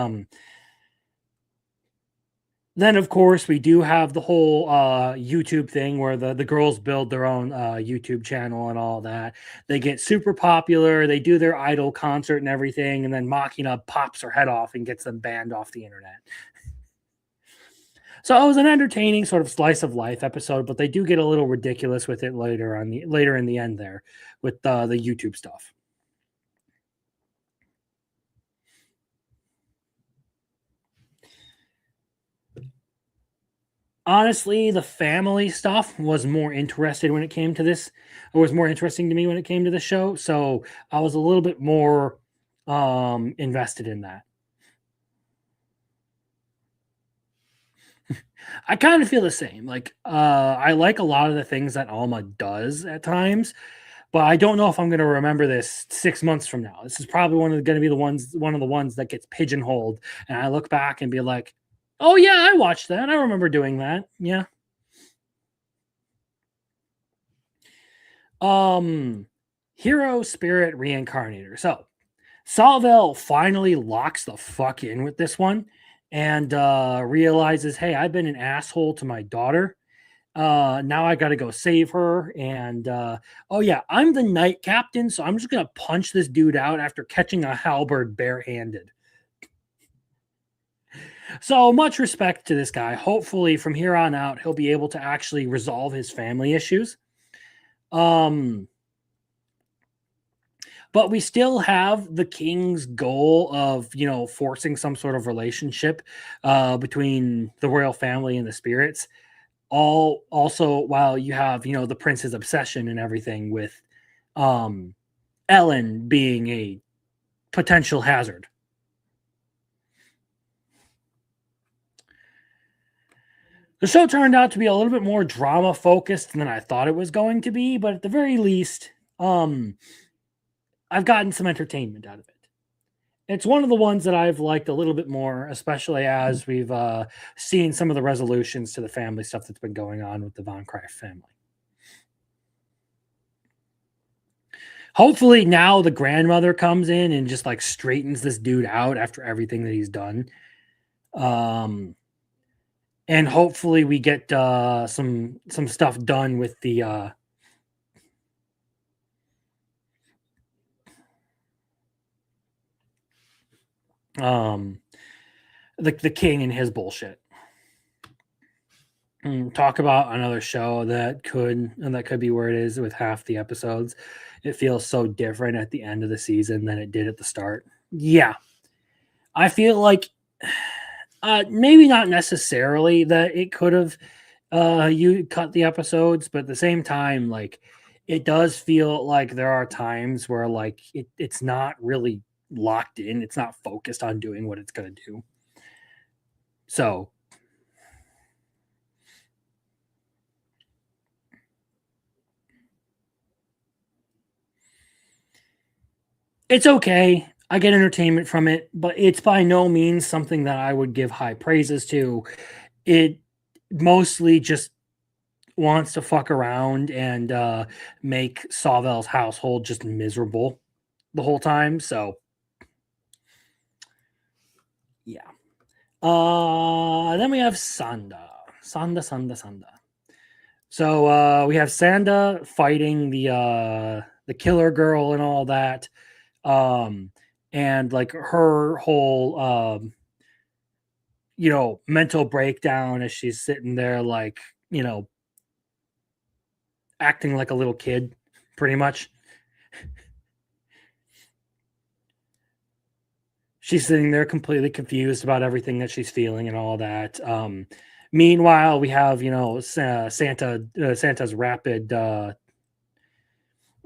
B: then of course we do have the whole YouTube thing where the girls build their own YouTube channel and all that. They get super popular, they do their idol concert and everything, and then Machina pops her head off and gets them banned off the internet. So it was an entertaining sort of slice of life episode, but they do get a little ridiculous with it later in the end there with the YouTube stuff. Honestly, the family stuff was more interested when it came to this, or was more interesting to me when it came to the show. So I was a little bit more invested in that. I kind of feel the same. Like I like a lot of the things that Alma does at times, but I don't know if I'm going to remember this 6 months from now. This is probably going to be one of the ones that gets pigeonholed, and I look back and be like, "Oh yeah, I watched that. I remember doing that." Yeah. Hero Spirit Reincarnator. So Salvel finally locks the fuck in with this one and realizes, hey, I've been an asshole to my daughter. Now I got to go save her. And oh yeah, I'm the knight captain, so I'm just gonna punch this dude out after catching a halberd barehanded. So much respect to this guy. Hopefully, from here on out, he'll be able to actually resolve his family issues. But we still have the king's goal of, forcing some sort of relationship between the royal family and the spirits. All also while you have, the prince's obsession and everything with Ellen being a potential hazard. The show turned out to be a little bit more drama focused than I thought it was going to be, but at the very least, I've gotten some entertainment out of it. It's one of the ones that I've liked a little bit more, especially as we've seen some of the resolutions to the family stuff that's been going on with the Von Kreif family. Hopefully now the grandmother comes in and just like straightens this dude out after everything that he's done. And hopefully we get some stuff done with the the king and his bullshit. Talk about another show that could be where it is with half the episodes. It feels so different at the end of the season than it did at the start. Yeah, I feel like maybe not necessarily that it could have you cut the episodes, but at the same time, like it does feel like there are times where like it's not really locked in, it's not focused on doing what it's gonna do. So it's okay. I get entertainment from it, but it's by no means something that I would give high praises to. It mostly just wants to fuck around and make Sawville's household just miserable the whole time. So yeah. Then we have Sanda. Sanda. So we have Sanda fighting the killer girl and all that. And like her whole mental breakdown as she's sitting there like, acting like a little kid, pretty much. She's sitting there completely confused about everything that she's feeling and all that. Meanwhile, we have Santa's rapid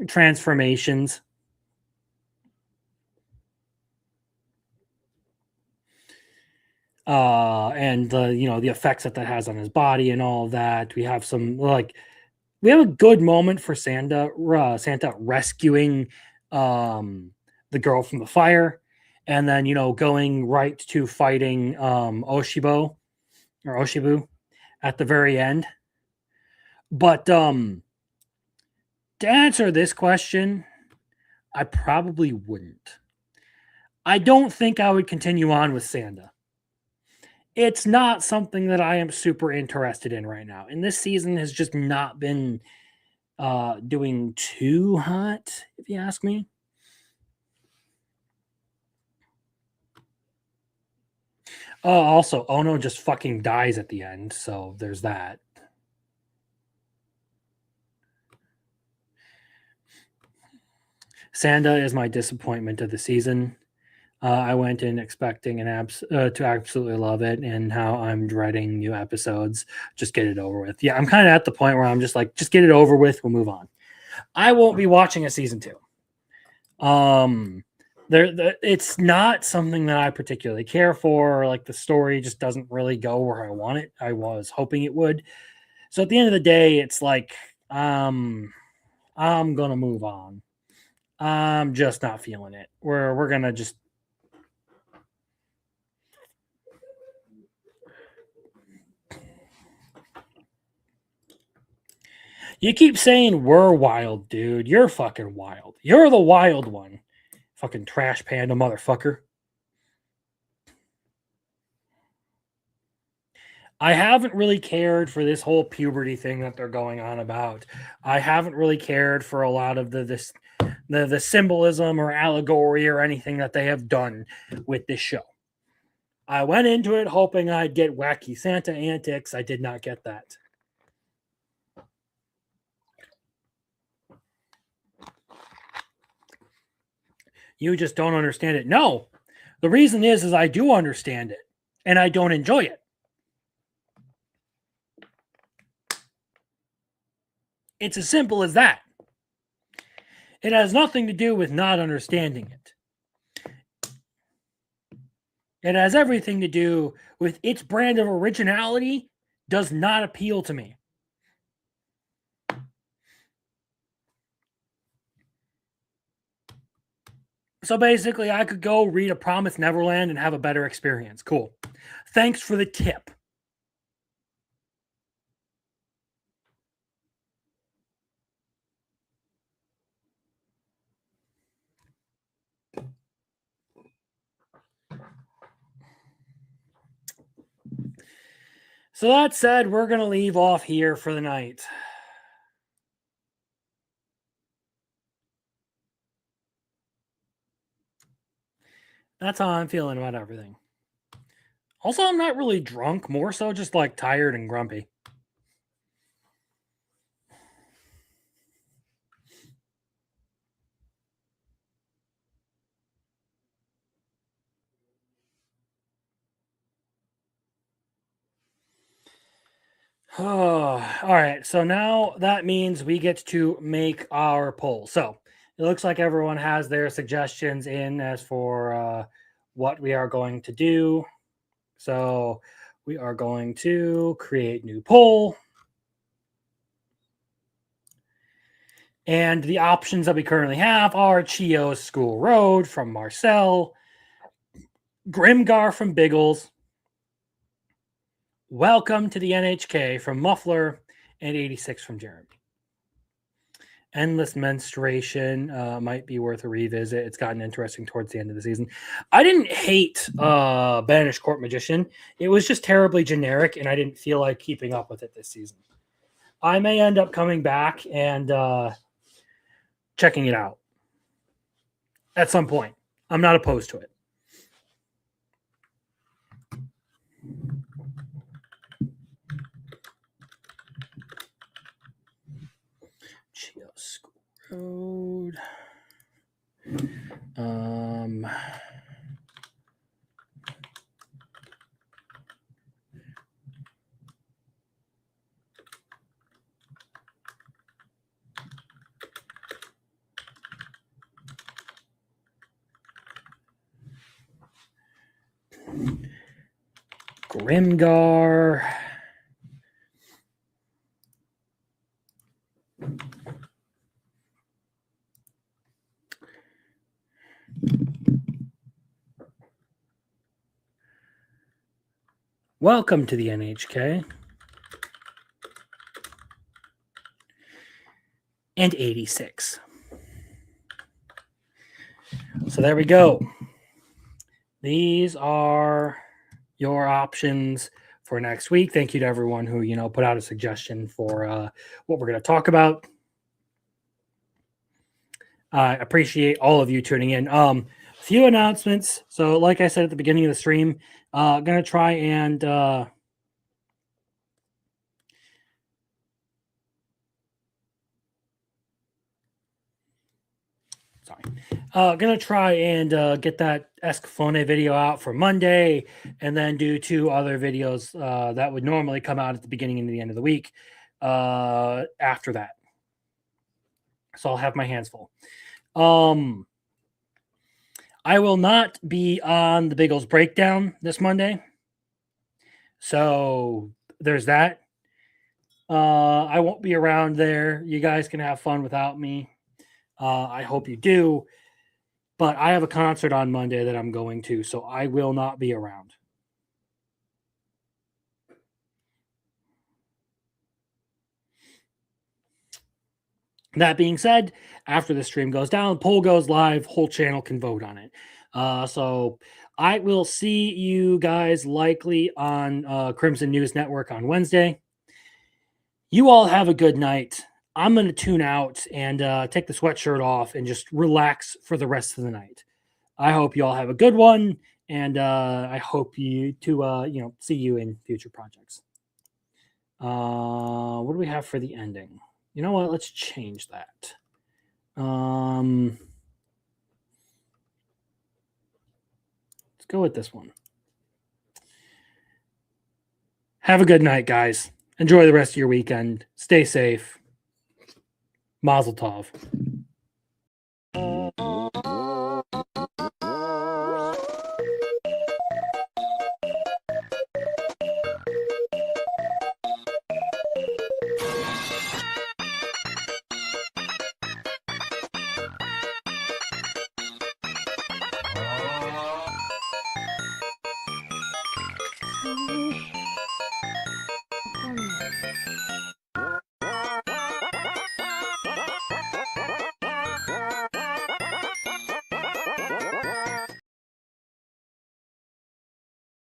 B: transformations. And the effects that has on his body and all that. We have a good moment for Santa rescuing the girl from the fire, and then going right to fighting Oshibu at the very end. But to answer this question, I probably wouldn't. I don't think I would continue on with Santa. It's not something that I am super interested in right now. And this season has just not been doing too hot, if you ask me. Oh, also, Ono just fucking dies at the end, so there's that. Sanda is my disappointment of the season. I went in expecting to absolutely love it, and how I'm dreading new episodes. Just get it over with. Yeah, I'm kind of at the point where I'm just like, just get it over with. We'll move on. I won't be watching a season 2. It's not something that I particularly care for. Like the story just doesn't really go where I want it. I was hoping it would. So at the end of the day, it's like, I'm gonna move on. I'm just not feeling it. We're gonna just. You keep saying we're wild, dude. You're fucking wild. You're the wild one. Fucking trash panda motherfucker. I haven't really cared for this whole puberty thing that they're going on about. I haven't really cared for a lot of the symbolism or allegory or anything that they have done with this show. I went into it hoping I'd get wacky Santa antics. I did not get that. You just don't understand it. No, the reason is I do understand it, and I don't enjoy it. It's as simple as that. It has nothing to do with not understanding it. It has everything to do with its brand of originality does not appeal to me. So basically, I could go read A Promised Neverland and have a better experience. Cool. Thanks for the tip. So that said, we're going to leave off here for the night. That's how I'm feeling about everything. Also, I'm not really drunk, more so just like tired and grumpy. Oh, all right. So now that means we get to make our poll. So it looks like everyone has their suggestions in as for what we are going to do. So we are going to create new poll. And the options that we currently have are Chio's School Road from Marcel, Grimgar from Biggles, Welcome to the NHK from Muffler, and 86 from Jeremy. Endless Menstruation might be worth a revisit. It's gotten interesting towards the end of the season. I didn't hate Banished Court Magician. It was just terribly generic, and I didn't feel like keeping up with it this season. I may end up coming back and checking it out at some point. I'm not opposed to it. Chio School Road. Grimgar. Welcome to the NHK. And 86. So there we go. These are your options for next week. Thank you to everyone who, put out a suggestion for what we're going to talk about. I appreciate all of you tuning in. Few announcements. So like I said at the beginning of the stream, going to try and gonna try and get that Escaflowne video out for Monday, and then do 2 other videos that would normally come out at the beginning and the end of the week after that. So I'll have my hands full. I will not be on the Biggles Breakdown this Monday. So there's that. I won't be around there. You guys can have fun without me. I hope you do. But I have a concert on Monday that I'm going to, so I will not be around. That being said, after the stream goes down, poll goes live, whole channel can vote on it. So I will see you guys likely on Crimson News Network on Wednesday. You all have a good night. I'm going to tune out and take the sweatshirt off and just relax for the rest of the night. I hope you all have a good one, and I hope you to see you in future projects. What do we have for the ending? You know what? Let's change that. Let's go with this one. Have a good night, guys. Enjoy the rest of your weekend. Stay safe. Mazel tov.